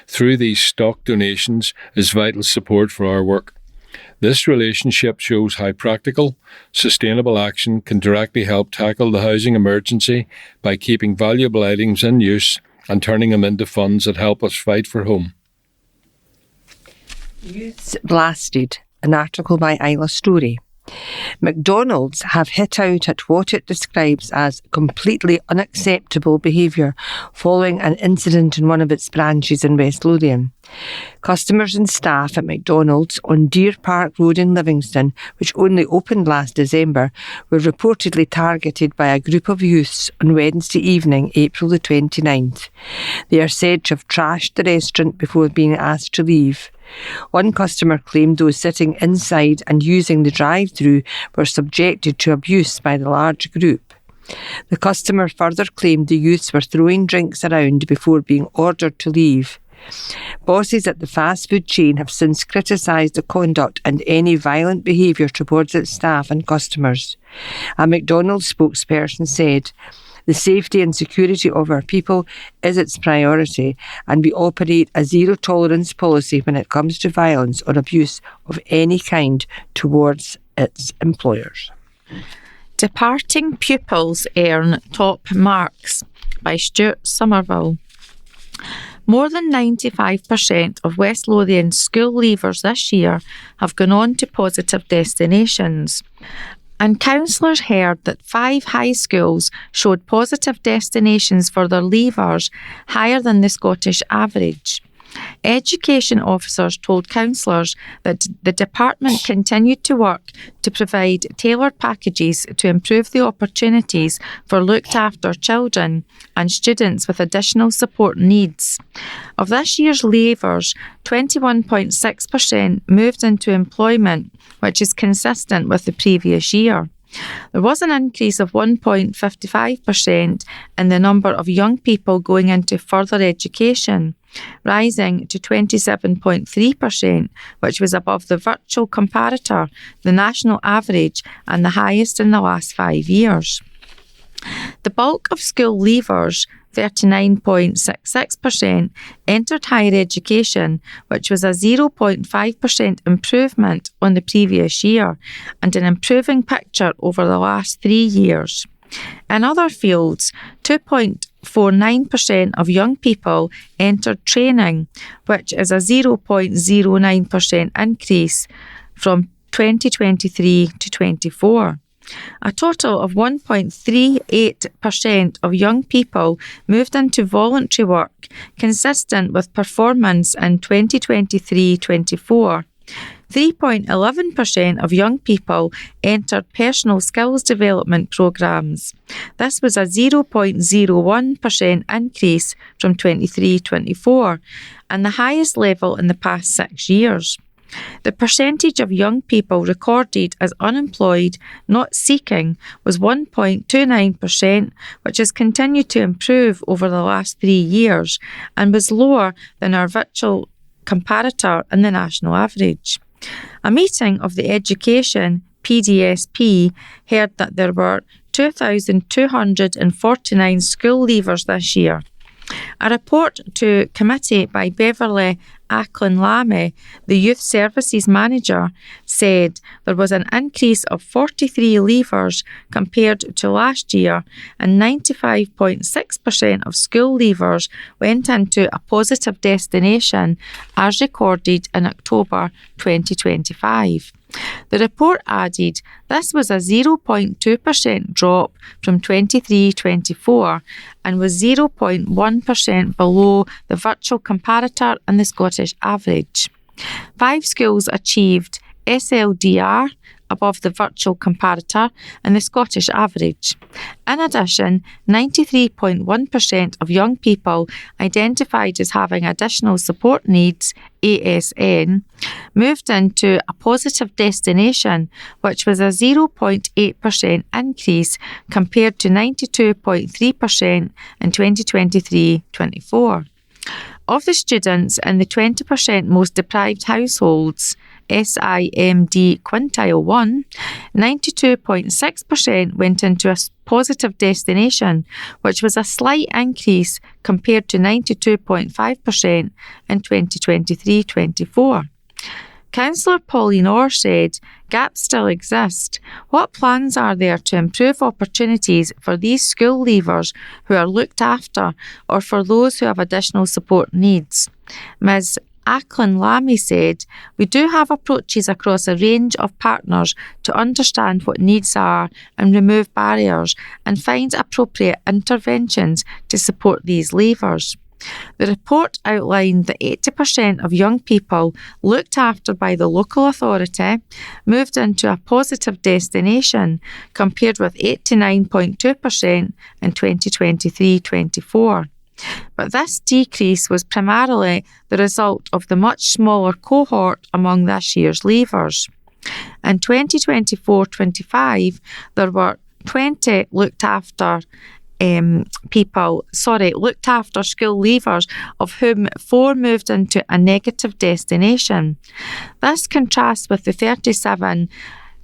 through these stock donations is vital support for our work. This relationship shows how practical, sustainable action can directly help tackle the housing emergency by keeping valuable items in use and turning them into funds that help us fight for home." Youths blasted, an article by Isla Story. McDonald's have hit out at what it describes as completely unacceptable behaviour following an incident in one of its branches in West Lothian. Customers and staff at McDonald's on Deer Park Road in Livingston, which only opened last December, were reportedly targeted by a group of youths on Wednesday evening, April the 29th. They are said to have trashed the restaurant before being asked to leave. One customer claimed those sitting inside and using the drive-through were subjected to abuse by the large group. The customer further claimed the youths were throwing drinks around before being ordered to leave. Bosses at the fast food chain have since criticised the conduct and any violent behaviour towards its staff and customers. A McDonald's spokesperson said, The safety and security of our people is its priority, and we operate a zero-tolerance policy when it comes to violence or abuse of any kind towards its employers. Departing pupils earn top marks by Stuart Somerville. More than 95% of West Lothian school leavers this year have gone on to positive destinations. And councillors heard that 5 high schools showed positive destinations for their leavers higher than the Scottish average. Education officers told councillors that the department continued to work to provide tailored packages to improve the opportunities for looked after children and students with additional support needs. Of this year's leavers, 21.6% moved into employment, which is consistent with the previous year. There was an increase of 1.55% in the number of young people going into further education, rising to 27.3%, which was above the virtual comparator, the national average, and the highest in the last 5 years. The bulk of school leavers, 39.66%, entered higher education, which was a 0.5% improvement on the previous year and an improving picture over the last 3 years. In other fields, 2.49% of young people entered training, which is a 0.09% increase from 2023 to 24. A total of 1.38% of young people moved into voluntary work, consistent with performance in 2023-24. 3.11% of young people entered personal skills development programmes. This was a 0.01% increase from 23-24 and the highest level in the past 6 years. The percentage of young people recorded as unemployed, not seeking, was 1.29%, which has continued to improve over the last 3 years and was lower than our virtual comparator and the national average. A meeting of the Education PDSP heard that there were 2,249 school leavers this year. A report to committee by Beverly Ackland-Lamy, the Youth Services Manager, said there was an increase of 43 leavers compared to last year, and 95.6% of school leavers went into a positive destination as recorded in October 2025. The report added this was a 0.2% drop from 23-24 and was 0.1% below the virtual comparator and the Scottish average. 5 schools achieved SLDR above the virtual comparator and the Scottish average. In addition, 93.1% of young people identified as having additional support needs, ASN, moved into a positive destination, which was a 0.8% increase compared to 92.3% in 2023-24. Of the students in the 20% most deprived households, SIMD quintile 1, 92.6% went into a positive destination, which was a slight increase compared to 92.5% in 2023-24. Councillor Pauline Orr said, gaps still exist. What plans are there to improve opportunities for these school leavers who are looked after or for those who have additional support needs? Ms. Ackland-Lamy said, we do have approaches across a range of partners to understand what needs are and remove barriers and find appropriate interventions to support these leavers. The report outlined that 80% of young people looked after by the local authority moved into a positive destination compared with 89.2% in 2023-24. But this decrease was primarily the result of the much smaller cohort among this year's leavers. In 2024-25, there were 20 looked after school leavers, of whom 4 moved into a negative destination. This contrasts with the 37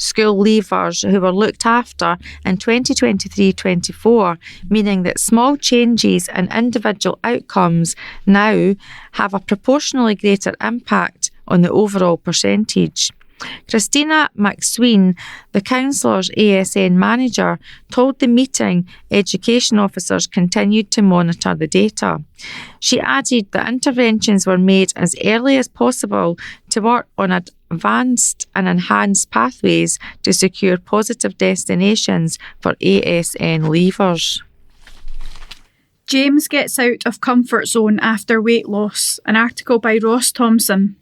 school leavers who were looked after in 2023-24, meaning that small changes in individual outcomes now have a proportionally greater impact on the overall percentage. Christina McSween, the councillor's ASN manager, told the meeting education officers continued to monitor the data. She added that interventions were made as early as possible to work on advanced and enhanced pathways to secure positive destinations for ASN leavers. James gets out of comfort zone after weight loss. An article by Ross Thompson.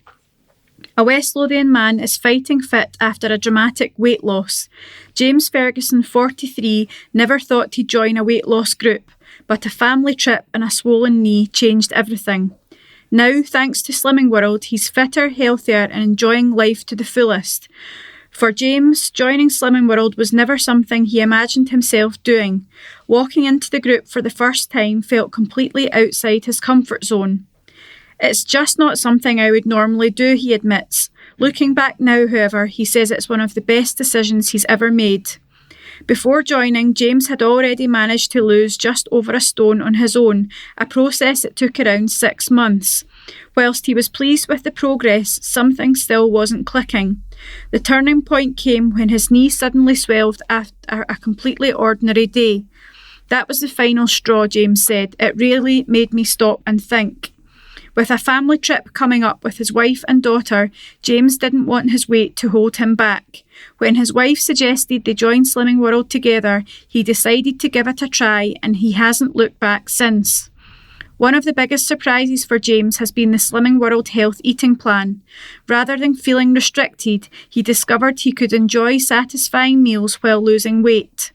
A West Lothian man is fighting fit after a dramatic weight loss. James Ferguson, 43, never thought he'd join a weight loss group, but a family trip and a swollen knee changed everything. Now, thanks to Slimming World, he's fitter, healthier and enjoying life to the fullest. For James, joining Slimming World was never something he imagined himself doing. Walking into the group for the first time felt completely outside his comfort zone. It's just not something I would normally do, he admits. Looking back now, however, he says it's one of the best decisions he's ever made. Before joining, James had already managed to lose just over a stone on his own, a process that took around 6 months. Whilst he was pleased with the progress, something still wasn't clicking. The turning point came when his knee suddenly swelled after a completely ordinary day. That was the final straw, James said. It really made me stop and think. With a family trip coming up with his wife and daughter, James didn't want his weight to hold him back. When his wife suggested they join Slimming World together, he decided to give it a try and he hasn't looked back since. One of the biggest surprises for James has been the Slimming World Health Eating Plan. Rather than feeling restricted, he discovered he could enjoy satisfying meals while losing weight.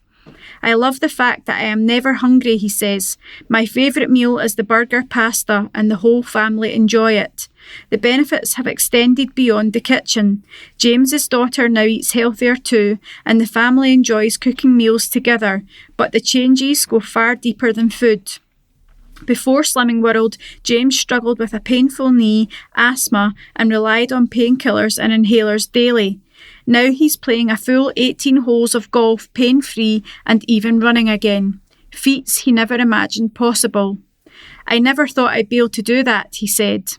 I love the fact that I am never hungry, he says. My favourite meal is the burger pasta and the whole family enjoy it. The benefits have extended beyond the kitchen. James's daughter now eats healthier too, and the family enjoys cooking meals together, but the changes go far deeper than food. Before Slimming World, James struggled with a painful knee, asthma, and relied on painkillers and inhalers daily. Now he's playing a full 18 holes of golf pain-free and even running again. Feats he never imagined possible. I never thought I'd be able to do that, he said.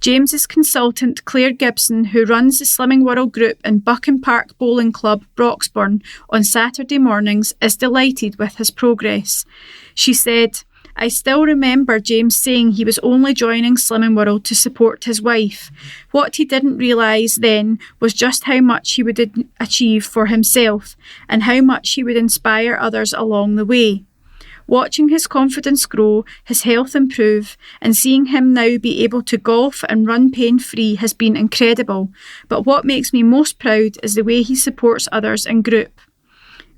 James's consultant Claire Gibson, who runs the Slimming World group in Buchan Park Bowling Club, Broxburn, on Saturday mornings, is delighted with his progress. She said, I still remember James saying he was only joining Slimming World to support his wife. What he didn't realise then was just how much he would achieve for himself and how much he would inspire others along the way. Watching his confidence grow, his health improve, and seeing him now be able to golf and run pain-free has been incredible. But what makes me most proud is the way he supports others in group.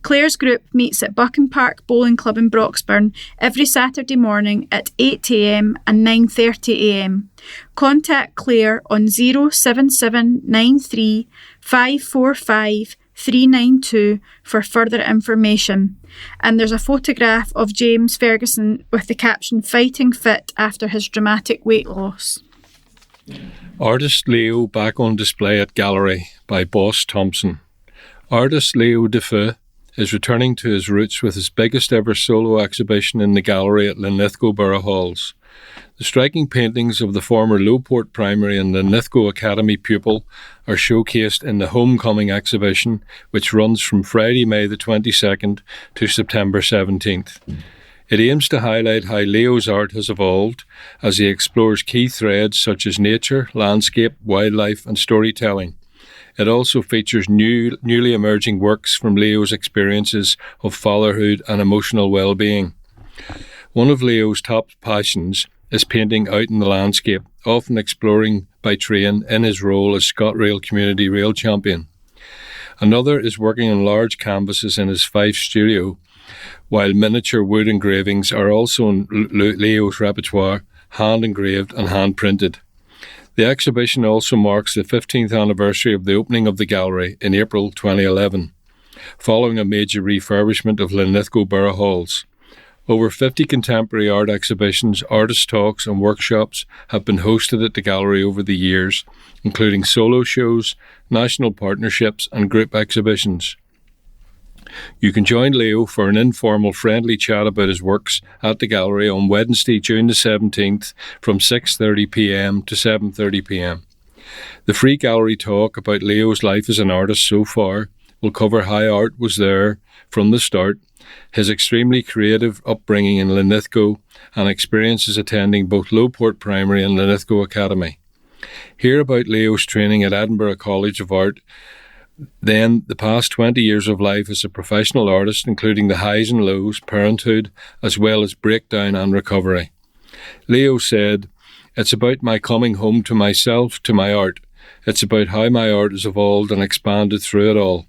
Claire's group meets at Buchan Park Bowling Club in Broxburn every Saturday morning at 8 a.m. and 9:30 a.m. Contact Claire on 07793 545 392 for further information. And there's a photograph of James Ferguson with the caption "Fighting Fit after his dramatic weight loss." Artist Leo back on display at Gallery by Boss Thompson. Artist Leo Defoe is returning to his roots with his biggest ever solo exhibition in the gallery at Linlithgow Borough Halls. The striking paintings of the former Lowport Primary and Linlithgow Academy pupil are showcased in the Homecoming exhibition, which runs from Friday, May the 22nd to September 17th. It aims to highlight how Leo's art has evolved as he explores key threads such as nature, landscape, wildlife and storytelling. It also features newly emerging works from Leo's experiences of fatherhood and emotional well-being. One of Leo's top passions is painting out in the landscape, often exploring by train in his role as ScotRail Community Rail Champion. Another is working on large canvases in his Fife studio, while miniature wood engravings are also in Leo's repertoire, hand-engraved and hand-printed. The exhibition also marks the 15th anniversary of the opening of the gallery in April 2011, following a major refurbishment of Linlithgow Borough Halls. Over 50 contemporary art exhibitions, artist talks and workshops have been hosted at the gallery over the years, including solo shows, national partnerships and group exhibitions. You can join Leo for an informal, friendly chat about his works at the gallery on Wednesday, June the 17th from 6:30pm to 7:30pm. The free gallery talk about Leo's life as an artist so far will cover how art was there from the start, his extremely creative upbringing in Linlithgow, and experiences attending both Lowport Primary and Linlithgow Academy. Hear about Leo's training at Edinburgh College of Art, then the past 20 years of life as a professional artist, including the highs and lows, parenthood, as well as breakdown and recovery. Leo said, "It's about my coming home to myself, to my art. It's about how my art has evolved and expanded through it all.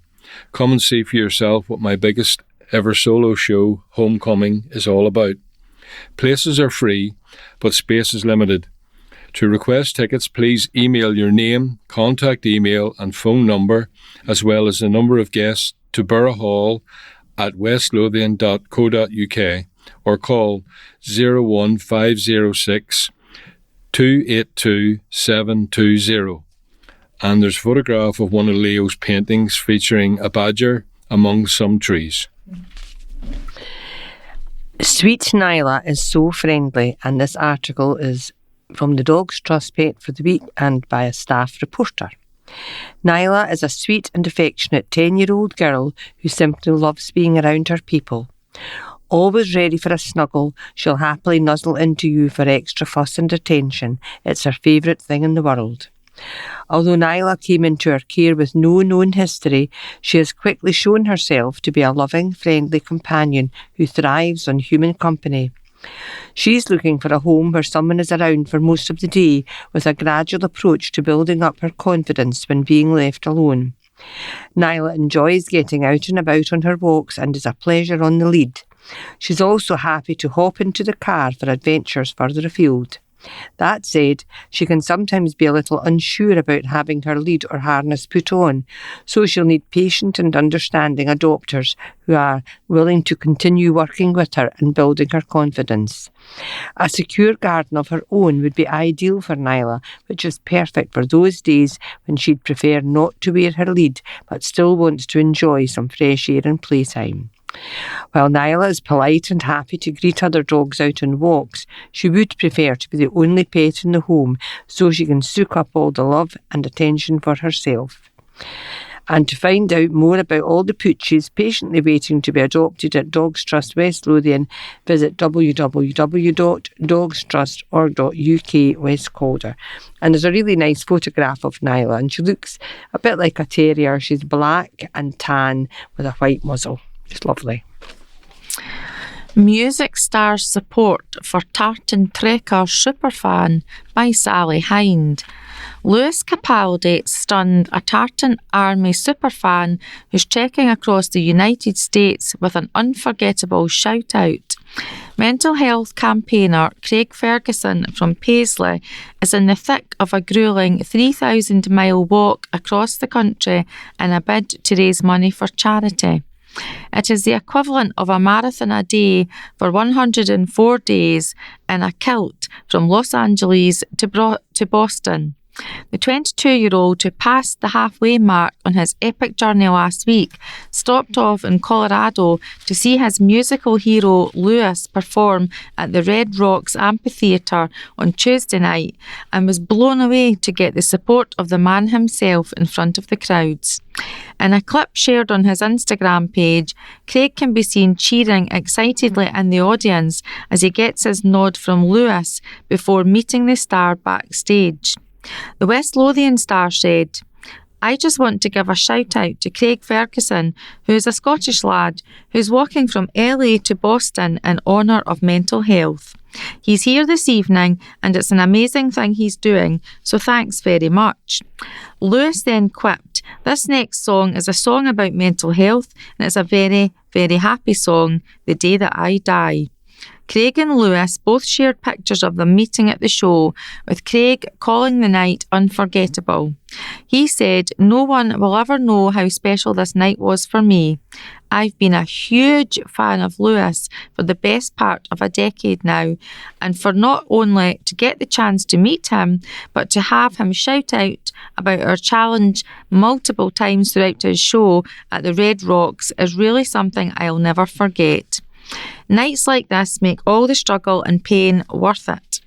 Come and see for yourself what my biggest ever solo show, Homecoming, is all about. Places are free, but space is limited. To request tickets, please email your name, contact email and phone number, as well as the number of guests to boroughhall@westlothian.co.uk or call 01506 282 720. And there's a photograph of one of Leo's paintings featuring a badger among some trees. Sweet Nyla is so friendly, and this article is from the Dogs Trust Pet for the week and by a staff reporter. Nyla is a sweet and affectionate 10-year-old girl who simply loves being around her people. Always ready for a snuggle, she'll happily nuzzle into you for extra fuss and attention. It's her favourite thing in the world. Although Nyla came into her care with no known history, she has quickly shown herself to be a loving, friendly companion who thrives on human company. She's looking for a home where someone is around for most of the day, with a gradual approach to building up her confidence when being left alone. Nyla enjoys getting out and about on her walks and is a pleasure on the lead. She's also happy to hop into the car for adventures further afield. That said, she can sometimes be a little unsure about having her lead or harness put on, so she'll need patient and understanding adopters who are willing to continue working with her and building her confidence. A secure garden of her own would be ideal for Nyla, which is perfect for those days when she'd prefer not to wear her lead but still wants to enjoy some fresh air and playtime. While Nyla is polite and happy to greet other dogs out on walks, she would prefer to be the only pet in the home so she can soak up all the love and attention for herself. And to find out more about all the pooches patiently waiting to be adopted at Dogs Trust West Lothian, visit www.dogstrust.org.uk West Calder. And there's a really nice photograph of Nyla, and she looks a bit like a terrier. She's black and tan with a white muzzle. It's lovely. Music stars support for Tartan Trekker superfan by Sally Hind. Lewis Capaldi stunned a Tartan Army superfan who's trekking across the United States with an unforgettable shout-out. Mental health campaigner Craig Ferguson from Paisley is in the thick of a gruelling 3,000-mile walk across the country in a bid to raise money for charity. It is the equivalent of a marathon a day for 104 days in a kilt from Los Angeles to Boston. The 22-year-old who passed the halfway mark on his epic journey last week stopped off in Colorado to see his musical hero Lewis perform at the Red Rocks Amphitheatre on Tuesday night and was blown away to get the support of the man himself in front of the crowds. In a clip shared on his Instagram page, Craig can be seen cheering excitedly in the audience as he gets his nod from Lewis before meeting the star backstage. The West Lothian star said, "I just want to give a shout out to Craig Ferguson, who is a Scottish lad who's walking from LA to Boston in honour of mental health. He's here this evening and it's an amazing thing he's doing, so thanks very much." Lewis then quipped, "This next song is a song about mental health and it's a very, very happy song, The Day That I Die." Craig and Lewis both shared pictures of them meeting at the show, with Craig calling the night unforgettable. He said, "No one will ever know how special this night was for me. I've been a huge fan of Lewis for the best part of a decade now, and for not only to get the chance to meet him, but to have him shout out about our challenge multiple times throughout his show at the Red Rocks is really something I'll never forget. Nights like this make all the struggle and pain worth it.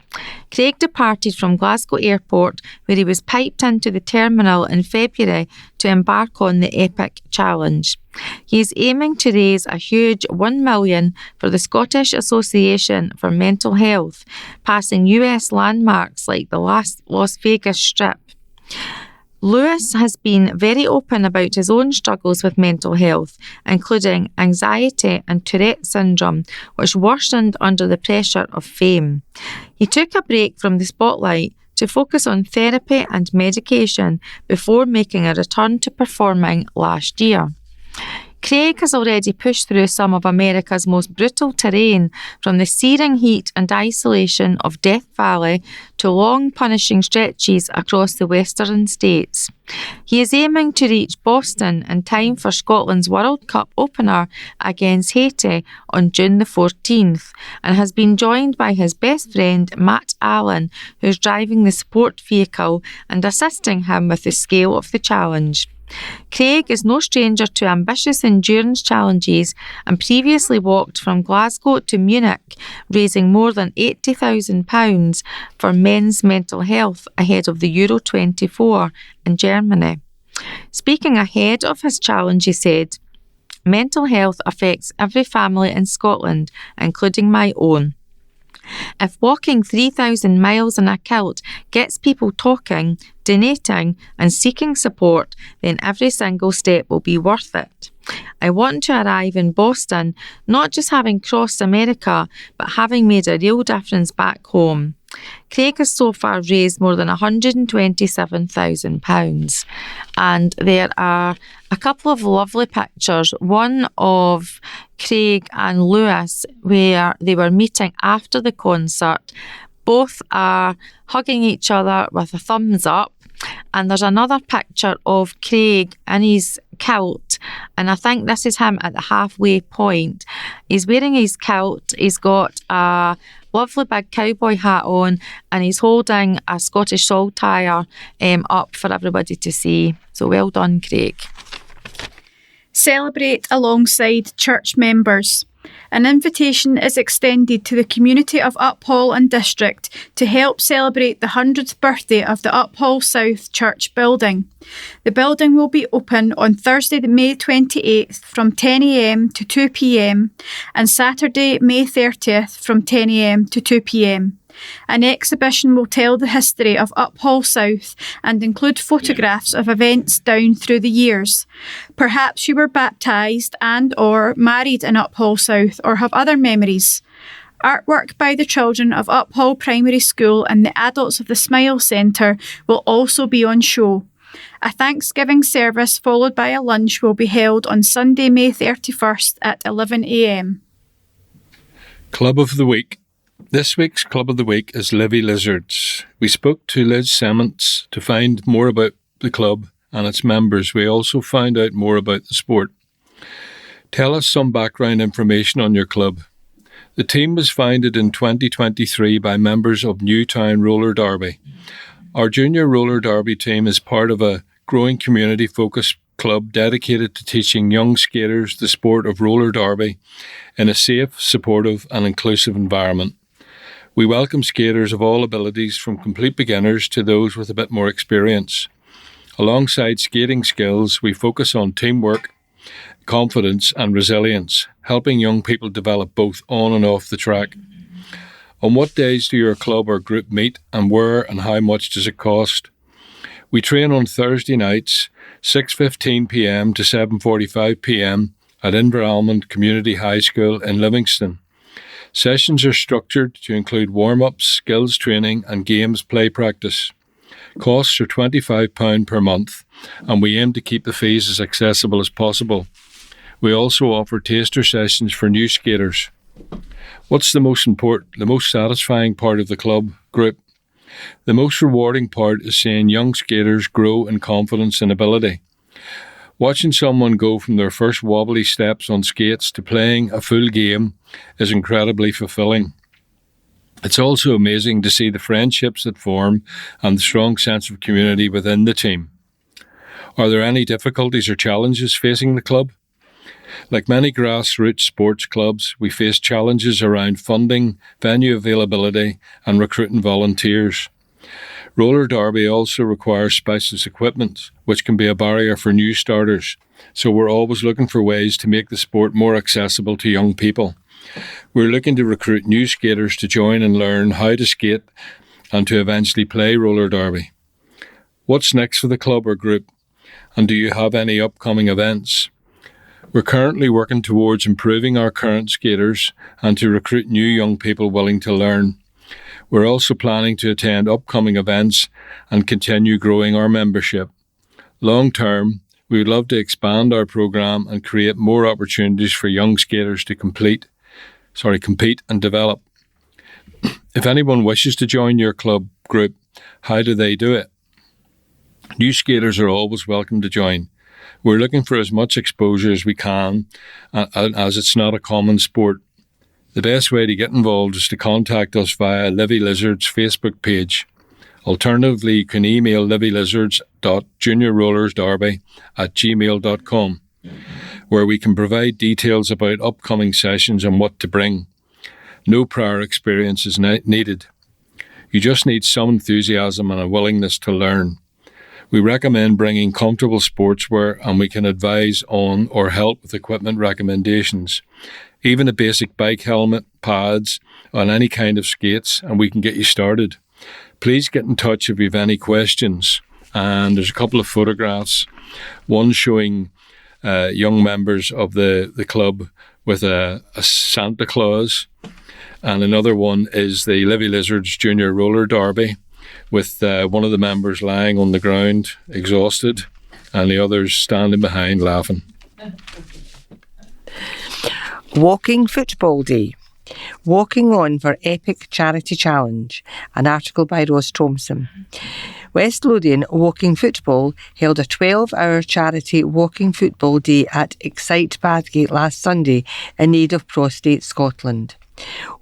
Craig departed from Glasgow Airport, where he was piped into the terminal in February to embark on the epic challenge. He is aiming to raise a huge $1 million for the Scottish Association for Mental Health, passing US landmarks like the Las Vegas Strip. Lewis has been very open about his own struggles with mental health, including anxiety and Tourette syndrome, which worsened under the pressure of fame. He took a break from the spotlight to focus on therapy and medication before making a return to performing last year. Craig has already pushed through some of America's most brutal terrain, from the searing heat and isolation of Death Valley to long punishing stretches across the western states. He is aiming to reach Boston in time for Scotland's World Cup opener against Haiti on June the 14th, and has been joined by his best friend Matt Allen, who's driving the support vehicle and assisting him with the scale of the challenge. Craig is no stranger to ambitious endurance challenges and previously walked from Glasgow to Munich, raising more than £80,000 for men's mental health ahead of the Euro 24 in Germany. Speaking ahead of his challenge, he said, "Mental health affects every family in Scotland, including my own. If walking 3,000 miles in a kilt gets people talking, donating and seeking support, then every single step will be worth it. I want to arrive in Boston not just having crossed America, but having made a real difference back home." Craig has so far raised more than £127,000, and there are a couple of lovely pictures, one of Craig and Lewis where they were meeting after the concert. Both are hugging each other with a thumbs up, and there's another picture of Craig in his kilt, and I think this is him at the halfway point. He's wearing his kilt, he's got a lovely big cowboy hat on, and he's holding a Scottish saltire up for everybody to see. So well done, Craig. Celebrate alongside church members. An invitation is extended to the community of Uphall and District to help celebrate the 100th birthday of the Uphall South Church building. The building will be open on Thursday, May 28th from 10 a.m. to 2 p.m. and Saturday, May 30th from 10 a.m. to 2 p.m. An exhibition will tell the history of Uphall South and include photographs of events down through the years. Perhaps you were baptised and or married in Uphall South or have other memories. Artwork by the children of Uphall Primary School and the adults of the Smile Centre will also be on show. A Thanksgiving service followed by a lunch will be held on Sunday, May 31st at 11 a.m. Club of the Week. This week's Club of the Week is Livy Lizards. We spoke to Liz Simmons to find more about the club and its members. We also found out more about the sport. Tell us some background information on your club. The team was founded in 2023 by members of Newtown Roller Derby. Our junior roller derby team is part of a growing community-focused club dedicated to teaching young skaters the sport of roller derby in a safe, supportive and inclusive environment. We welcome skaters of all abilities, from complete beginners to those with a bit more experience. Alongside skating skills, we focus on teamwork, confidence and resilience, helping young people develop both on and off the track. On what days do your club or group meet, and where and how much does it cost? We train on Thursday nights, 6:15 p.m. to 7:45 p.m. at Inveralmond Community High School in Livingston. Sessions are structured to include warm-ups, skills training and games play practice. Costs are £25 per month, and we aim to keep the fees as accessible as possible. We also offer taster sessions for new skaters. What's the most satisfying part of the club group? The most rewarding part is seeing young skaters grow in confidence and ability. Watching someone go from their first wobbly steps on skates to playing a full game is incredibly fulfilling. It's also amazing to see the friendships that form and the strong sense of community within the team. Are there any difficulties or challenges facing the club? Like many grassroots sports clubs, we face challenges around funding, venue availability and recruiting volunteers. Roller derby also requires specialist equipment, which can be a barrier for new starters, so we're always looking for ways to make the sport more accessible to young people. We're looking to recruit new skaters to join and learn how to skate and to eventually play roller derby. What's next for the club or group? And do you have any upcoming events? We're currently working towards improving our current skaters and to recruit new young people willing to learn. We're also planning to attend upcoming events and continue growing our membership. Long term, we would love to expand our programme and create more opportunities for young skaters to compete and develop. If anyone wishes to join your club group, how do they do it? New skaters are always welcome to join. We're looking for as much exposure as we can, as it's not a common sport. The best way to get involved is to contact us via Livy Lizards Facebook page. Alternatively, you can email livylizards.juniorrollersderby@gmail.com, where we can provide details about upcoming sessions and what to bring. No prior experience is needed. You just need some enthusiasm and a willingness to learn. We recommend bringing comfortable sportswear, and we can advise on or help with equipment recommendations. Even a basic bike helmet, pads, and any kind of skates, and we can get you started. Please get in touch if you have any questions. And there's a couple of photographs, one showing young members of the club with a Santa Claus, and another one is the Livy Lizards Junior Roller Derby, with one of the members lying on the ground, exhausted, and the others standing behind laughing. Walking Football Day. Walking On for Epic Charity Challenge. An article by Ross Thompson. West Lothian Walking Football held a 12-hour charity walking football day at Excite Badgate last Sunday in aid of Prostate Scotland.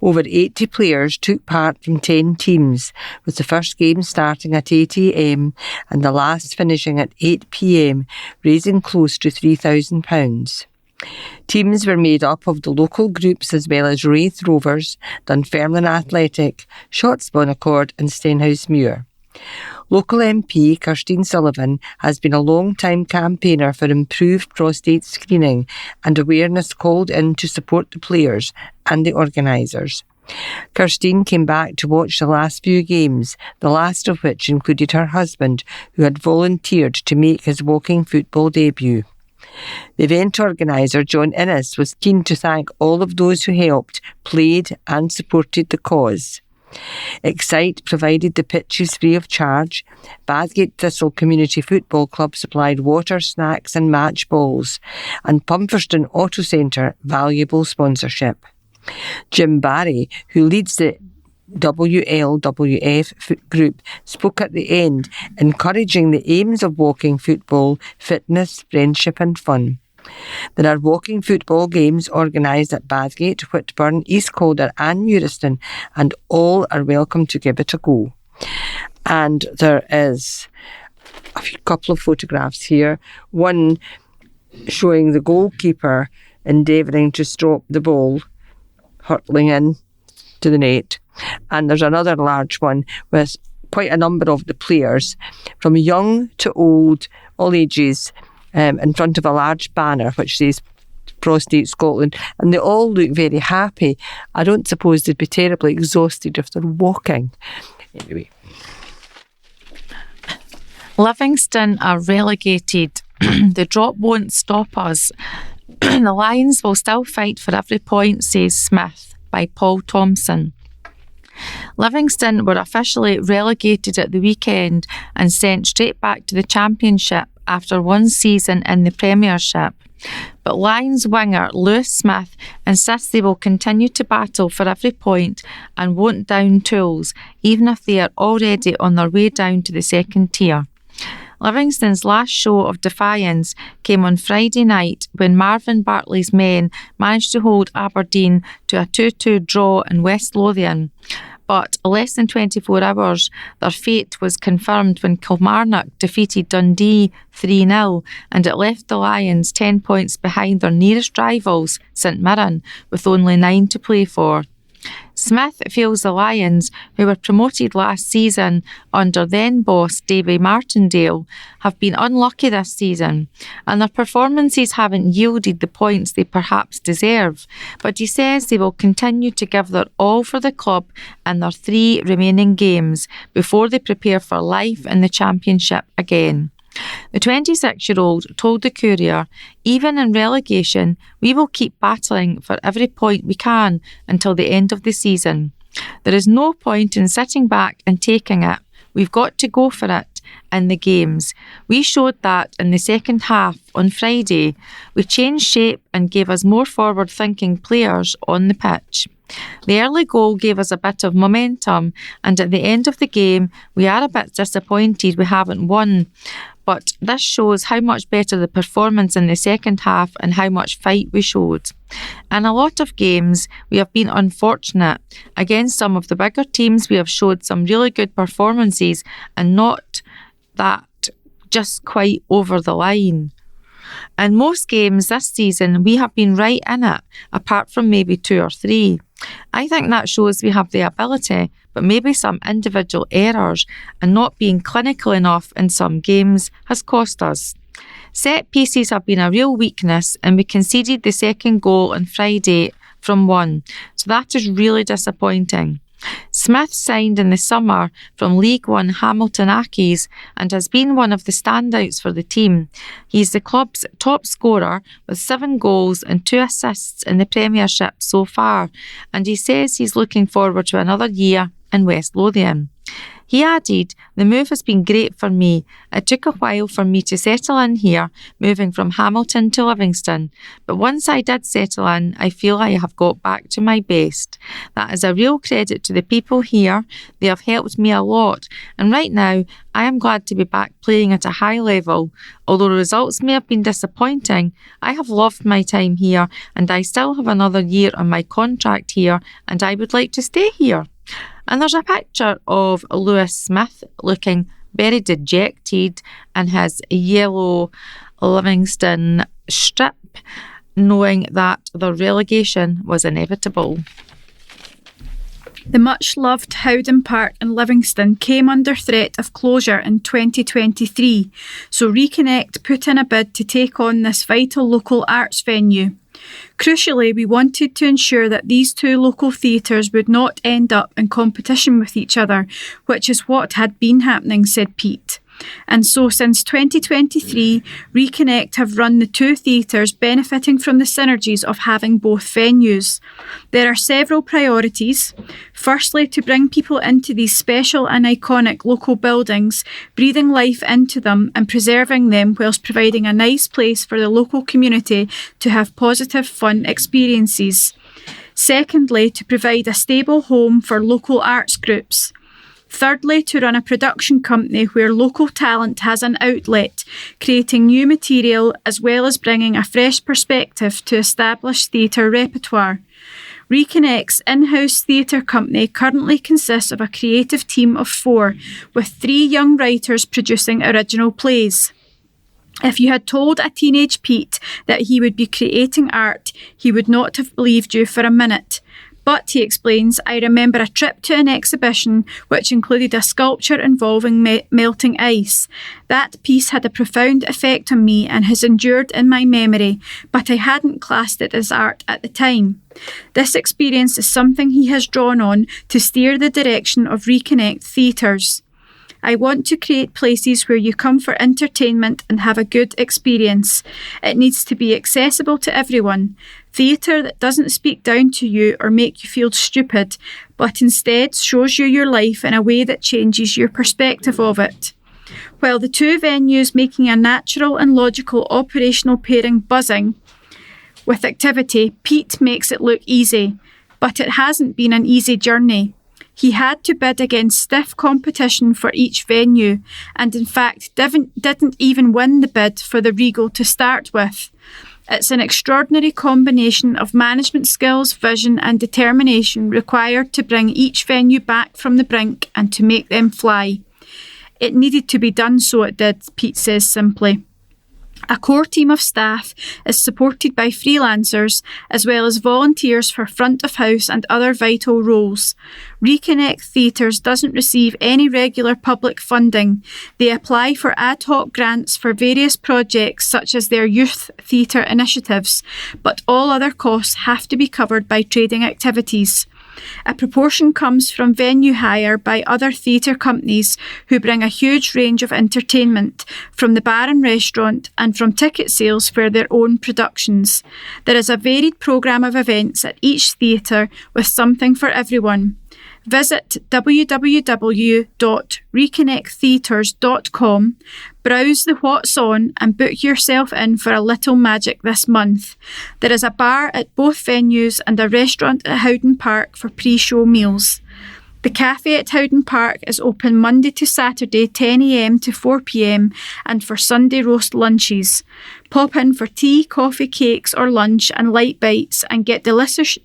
Over 80 players took part from 10 teams, with the first game starting at 8 a.m. and the last finishing at 8 p.m, raising close to £3,000. Teams were made up of the local groups as well as Wraith Rovers, Dunfermline Athletic, Shotts Bonaccord and Stenhousemuir. Local MP Kirsteen Sullivan has been a long-time campaigner for improved prostate screening and awareness called in to support the players and the organisers. Kirsteen came back to watch the last few games, the last of which included her husband, who had volunteered to make his walking football debut. The event organiser, John Innes, was keen to thank all of those who helped, played and supported the cause. Excite provided the pitches free of charge. Badgate Thistle Community Football Club supplied water, snacks and match balls, and Pumferston Auto Centre valuable sponsorship. Jim Barry, who leads the WLWF group, spoke at the end, encouraging the aims of walking football: fitness, friendship and fun. There are walking football games organised at Badgate, Whitburn, East Calder and Muirston, and all are welcome to give it a go. And there is a couple of photographs here, one showing the goalkeeper endeavouring to stop the ball hurtling in to the net, and there's another large one with quite a number of the players, from young to old, all ages, in front of a large banner which says Prostate Scotland, and they all look very happy. I don't suppose they'd be terribly exhausted if they're walking. Anyway. Livingston are relegated. The drop won't stop us. The Lions will still fight for every point, says Smith, by Paul Thompson. Livingston were officially relegated at the weekend and sent straight back to the Championship after one season in the Premiership. But Lions winger Lewis Smith insists they will continue to battle for every point and won't down tools, even if they are already on their way down to the second tier. Livingston's last show of defiance came on Friday night when Marvin Bartley's men managed to hold Aberdeen to a 2-2 draw in West Lothian. But less than 24 hours, their fate was confirmed when Kilmarnock defeated Dundee 3-0, and it left the Lions 10 points behind their nearest rivals, St Mirren, with only 9 to play for. Smith feels the Lions, who were promoted last season under then-boss Davy Martindale, have been unlucky this season, and their performances haven't yielded the points they perhaps deserve, but he says they will continue to give their all for the club in their 3 remaining games before they prepare for life in the Championship again. The 26-year-old told the Courier, "Even in relegation, we will keep battling for every point we can until the end of the season. There is no point in sitting back and taking it. We've got to go for it in the games. We showed that in the second half on Friday. We changed shape and gave us more forward-thinking players on the pitch. The early goal gave us a bit of momentum, and at the end of the game, we are a bit disappointed we haven't won. But this shows how much better the performance in the second half and how much fight we showed. In a lot of games, we have been unfortunate. Against some of the bigger teams, we have showed some really good performances and not that just quite over the line. In most games this season, we have been right in it, apart from maybe 2 or 3. I think that shows we have the ability, but maybe some individual errors and not being clinical enough in some games has cost us. Set pieces have been a real weakness, and we conceded the second goal on Friday from 1, so that is really disappointing. Smith signed in the summer from League One Hamilton Accies and has been one of the standouts for the team. He's the club's top scorer with 7 goals and 2 assists in the Premiership so far, and he says he's looking forward to another year in West Lothian. He added, "The move has been great for me. It took a while for me to settle in here, moving from Hamilton to Livingston. But once I did settle in, I feel I have got back to my best. That is a real credit to the people here. They have helped me a lot. And right now, I am glad to be back playing at a high level. Although the results may have been disappointing, I have loved my time here, and I still have another year on my contract here, and I would like to stay here." And there's a picture of Lewis Smith looking very dejected in his yellow Livingston strip, knowing that the relegation was inevitable. The much-loved Howden Park in Livingston came under threat of closure in 2023, so Reconnect put in a bid to take on this vital local arts venue. Crucially, we wanted to ensure that these 2 local theatres would not end up in competition with each other, which is what had been happening, said Pete. And so since 2023, Reconnect have run the 2 theatres, benefiting from the synergies of having both venues. There are several priorities. Firstly, to bring people into these special and iconic local buildings, breathing life into them and preserving them whilst providing a nice place for the local community to have positive, fun experiences. Secondly, to provide a stable home for local arts groups. Thirdly, to run a production company where local talent has an outlet, creating new material as well as bringing a fresh perspective to established theatre repertoire. Reconnect's in-house theatre company currently consists of a creative team of 4, with 3 young writers producing original plays. If you had told a teenage Pete that he would be creating art, he would not have believed you for a minute. But, he explains, I remember a trip to an exhibition which included a sculpture involving melting ice. That piece had a profound effect on me and has endured in my memory, but I hadn't classed it as art at the time. This experience is something he has drawn on to steer the direction of Reconnect Theatres. I want to create places where you come for entertainment and have a good experience. It needs to be accessible to everyone. Theatre that doesn't speak down to you or make you feel stupid, but instead shows you your life in a way that changes your perspective of it. While the 2 venues making a natural and logical operational pairing buzzing with activity, Pete makes it look easy. But it hasn't been an easy journey. He had to bid against stiff competition for each venue and in fact didn't even win the bid for the Regal to start with. It's an extraordinary combination of management skills, vision and determination required to bring each venue back from the brink and to make them fly. It needed to be done, so it did, Pete says simply. A core team of staff is supported by freelancers as well as volunteers for front of house and other vital roles. Reconnect Theatres doesn't receive any regular public funding. They apply for ad hoc grants for various projects such as their youth theatre initiatives, but all other costs have to be covered by trading activities. A proportion comes from venue hire by other theatre companies who bring a huge range of entertainment, from the bar and restaurant and from ticket sales for their own productions. There is a varied programme of events at each theatre with something for everyone. Visit www.reconnecttheatres.com, browse the what's on and book yourself in for a little magic this month. There is a bar at both venues and a restaurant at Howden Park for pre-show meals. The cafe at Howden Park is open Monday to Saturday 10 a.m. to 4 p.m. and for Sunday roast lunches. Pop in for tea, coffee, cakes or lunch and light bites and get delicious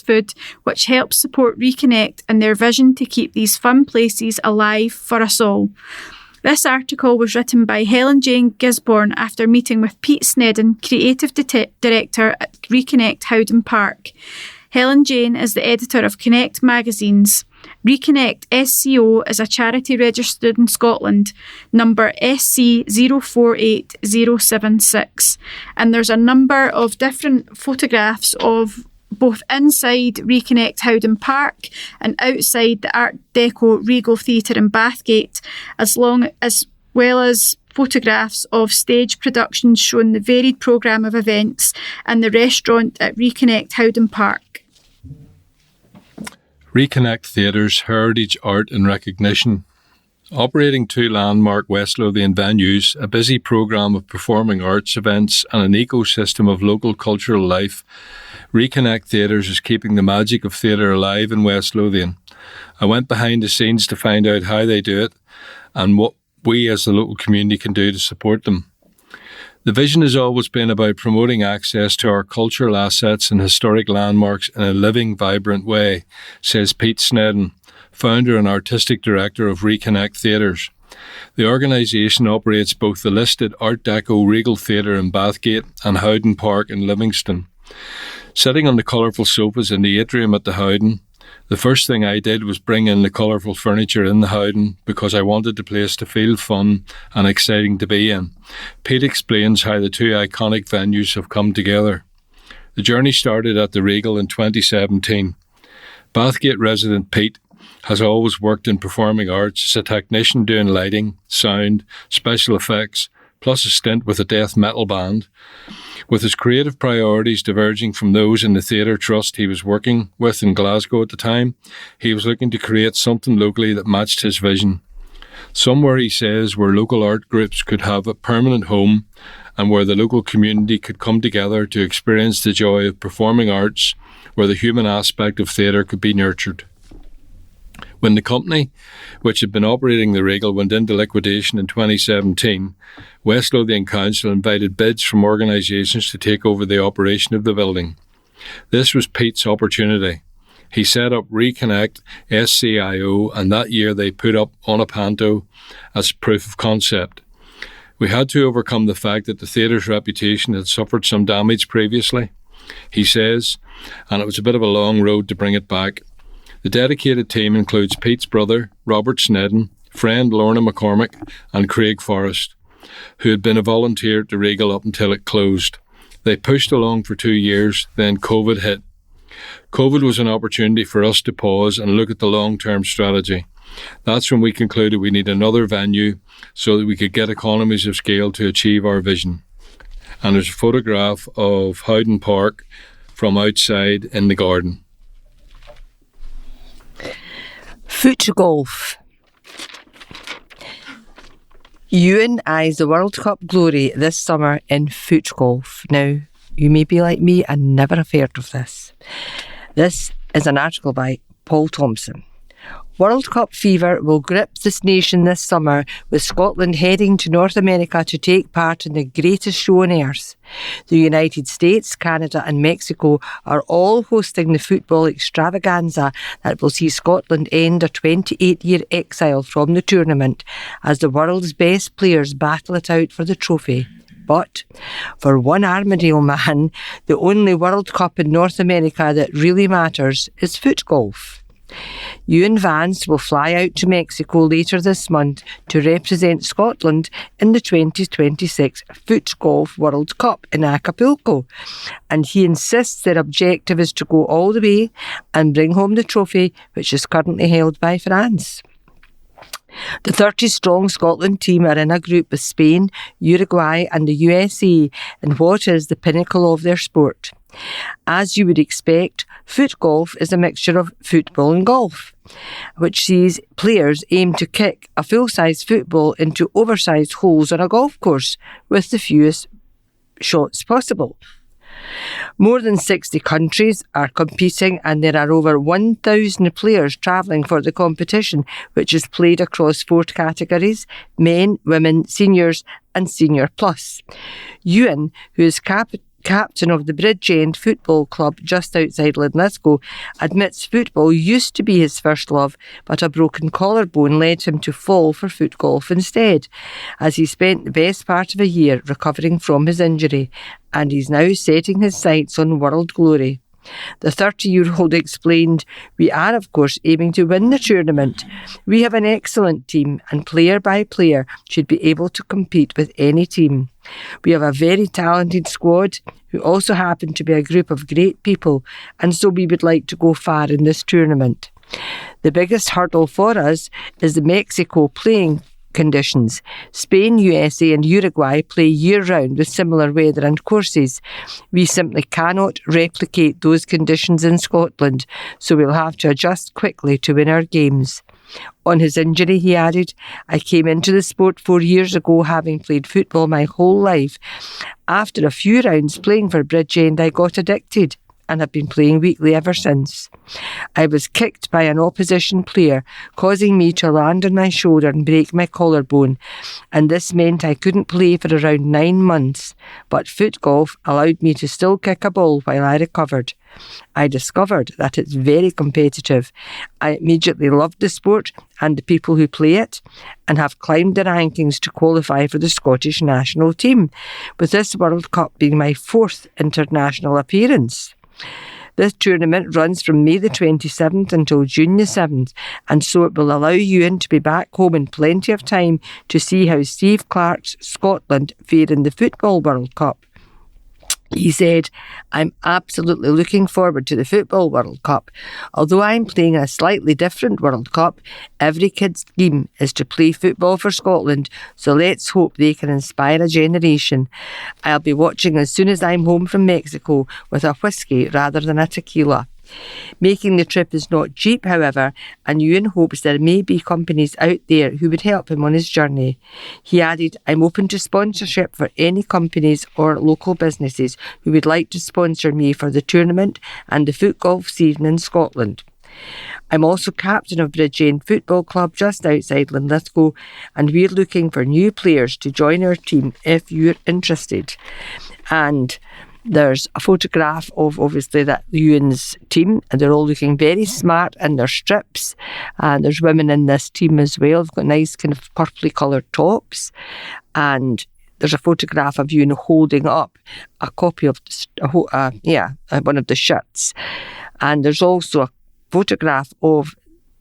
food which helps support Reconnect and their vision to keep these fun places alive for us all. This article was written by Helen Jane Gisborne after meeting with Pete Snedden, Creative Director at Reconnect Howden Park. Helen Jane is the editor of Connect magazines. Reconnect SCO is a charity registered in Scotland, number SC 048076. And there's a number of different photographs of both inside Reconnect Howden Park and outside the Art Deco Regal Theatre in Bathgate, as well as photographs of stage productions showing the varied programme of events and the restaurant at Reconnect Howden Park. Reconnect Theatres, Heritage, Art and Recognition. Operating 2 landmark West Lothian venues, a busy programme of performing arts events and an ecosystem of local cultural life, Reconnect Theatres is keeping the magic of theatre alive in West Lothian. I went behind the scenes to find out how they do it and what we as the local community can do to support them. The vision has always been about promoting access to our cultural assets and historic landmarks in a living, vibrant way, says Pete Snedden, founder and artistic director of Reconnect Theatres. The organisation operates both the listed Art Deco Regal Theatre in Bathgate and Howden Park in Livingston. Sitting on the colourful sofas in the atrium at the Howden, the first thing I did was bring in the colourful furniture in the Howden because I wanted the place to feel fun and exciting to be in. Pete explains how the 2 iconic venues have come together. The journey started at the Regal in 2017. Bathgate resident Pete has always worked in performing arts as a technician doing lighting, sound, special effects, plus a stint with a death metal band. With his creative priorities diverging from those in the theatre trust he was working with in Glasgow at the time, he was looking to create something locally that matched his vision. Somewhere, he says, where local art groups could have a permanent home and where the local community could come together to experience the joy of performing arts, where the human aspect of theatre could be nurtured. When the company, which had been operating the Regal, went into liquidation in 2017, West Lothian Council invited bids from organisations to take over the operation of the building. This was Pete's opportunity. He set up Reconnect SCIO, and that year they put up Onopanto as proof of concept. We had to overcome the fact that the theatre's reputation had suffered some damage previously, he says, and it was a bit of a long road to bring it back. The dedicated team includes Pete's brother, Robert Snedden, friend Lorna McCormick and Craig Forrest, who had been a volunteer at the Regal up until it closed. They pushed along for 2 years, then COVID hit. COVID was an opportunity for us to pause and look at the long-term strategy. That's when we concluded we need another venue so that we could get economies of scale to achieve our vision. And there's a photograph of Howden Park from outside in the garden. Foot golf. Ewan eyes the World Cup glory this summer in foot golf. Now, you may be like me and never have heard of this. This is an article by Paul Thompson. World Cup fever will grip this nation this summer, with Scotland heading to North America to take part in the greatest show on earth. The United States, Canada and Mexico are all hosting the football extravaganza that will see Scotland end a 28-year exile from the tournament as the world's best players battle it out for the trophy. But for one Armadale man, the only World Cup in North America that really matters is foot golf. Ewan Vance will fly out to Mexico later this month to represent Scotland in the 2026 Foot Golf World Cup in Acapulco, and he insists their objective is to go all the way and bring home the trophy, which is currently held by France. The 30-strong Scotland team are in a group with Spain, Uruguay and the USA in what is the pinnacle of their sport. As you would expect, foot golf is a mixture of football and golf, which sees players aim to kick a full-size football into oversized holes on a golf course with the fewest shots possible. More than 60 countries are competing, and there are over 1,000 players travelling for the competition, which is played across 4 categories: men, women, seniors and senior plus. Ewan, who is captain of the Bridge End Football Club just outside Linlithgow, admits football used to be his first love, but a broken collarbone led him to fall for foot golf instead, as he spent the best part of a year recovering from his injury, and he's now setting his sights on world glory. The 30-year-old explained, "We are, of course, aiming to win the tournament. We have an excellent team, and player by player should be able to compete with any team. We have a very talented squad who also happen to be a group of great people, and so we would like to go far in this tournament. The biggest hurdle for us is the Mexico playing conditions. Spain, USA and Uruguay play year-round with similar weather and courses. We simply cannot replicate those conditions in Scotland, so we'll have to adjust quickly to win our games." On his injury, he added, "I came into the sport 4 years ago, having played football my whole life. After a few rounds playing for Bridge End, I got addicted and have been playing weekly ever since. I was kicked by an opposition player, causing me to land on my shoulder and break my collarbone, and this meant I couldn't play for around 9 months, but foot golf allowed me to still kick a ball while I recovered. I discovered that it's very competitive. I immediately loved the sport and the people who play it, and have climbed the rankings to qualify for the Scottish national team, with this World Cup being my 4th international appearance. This tournament runs from May the 27th until June the 7th, and so it will allow Ewan to be back home in plenty of time to see how Steve Clarke's Scotland fare in the Football World Cup. He said, "I'm absolutely looking forward to the Football World Cup. Although I'm playing a slightly different World Cup, every kid's dream is to play football for Scotland, so let's hope they can inspire a generation. I'll be watching as soon as I'm home from Mexico with a whiskey rather than a tequila." Making the trip is not cheap, however, and Ewan hopes there may be companies out there who would help him on his journey. He added, "I'm open to sponsorship for any companies or local businesses who would like to sponsor me for the tournament and the foot golf season in Scotland. I'm also captain of Bridge End Football Club just outside Linlithgow, and we're looking for new players to join our team if you're interested." And there's a photograph of, obviously, that Ewan's team, and they're all looking very smart in their strips. And there's women in this team as well. They've got nice kind of purpley coloured tops. And there's a photograph of Ewan holding up a copy of one of the shirts. And there's also a photograph of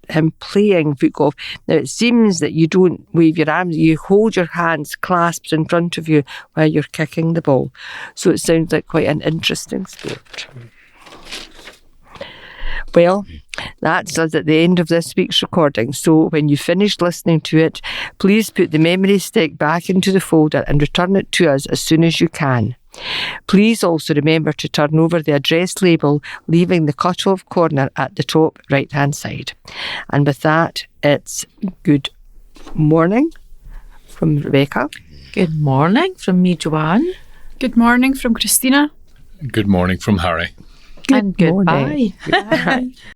him playing foot golf. Now, it seems that you don't wave your arms, you hold your hands clasped in front of you while you're kicking the ball. So it sounds like quite an interesting sport. Well, that's us at the end of this week's recording. So when you finish listening to it, please put the memory stick back into the folder and return it to us as soon as you can. Please also remember to turn over the address label, leaving the cut-off corner at the top right-hand side. And with that, it's good morning from Rebecca. Good morning from me, Joanne. Good morning from Christina. Good morning from Harry. And goodbye. Goodbye.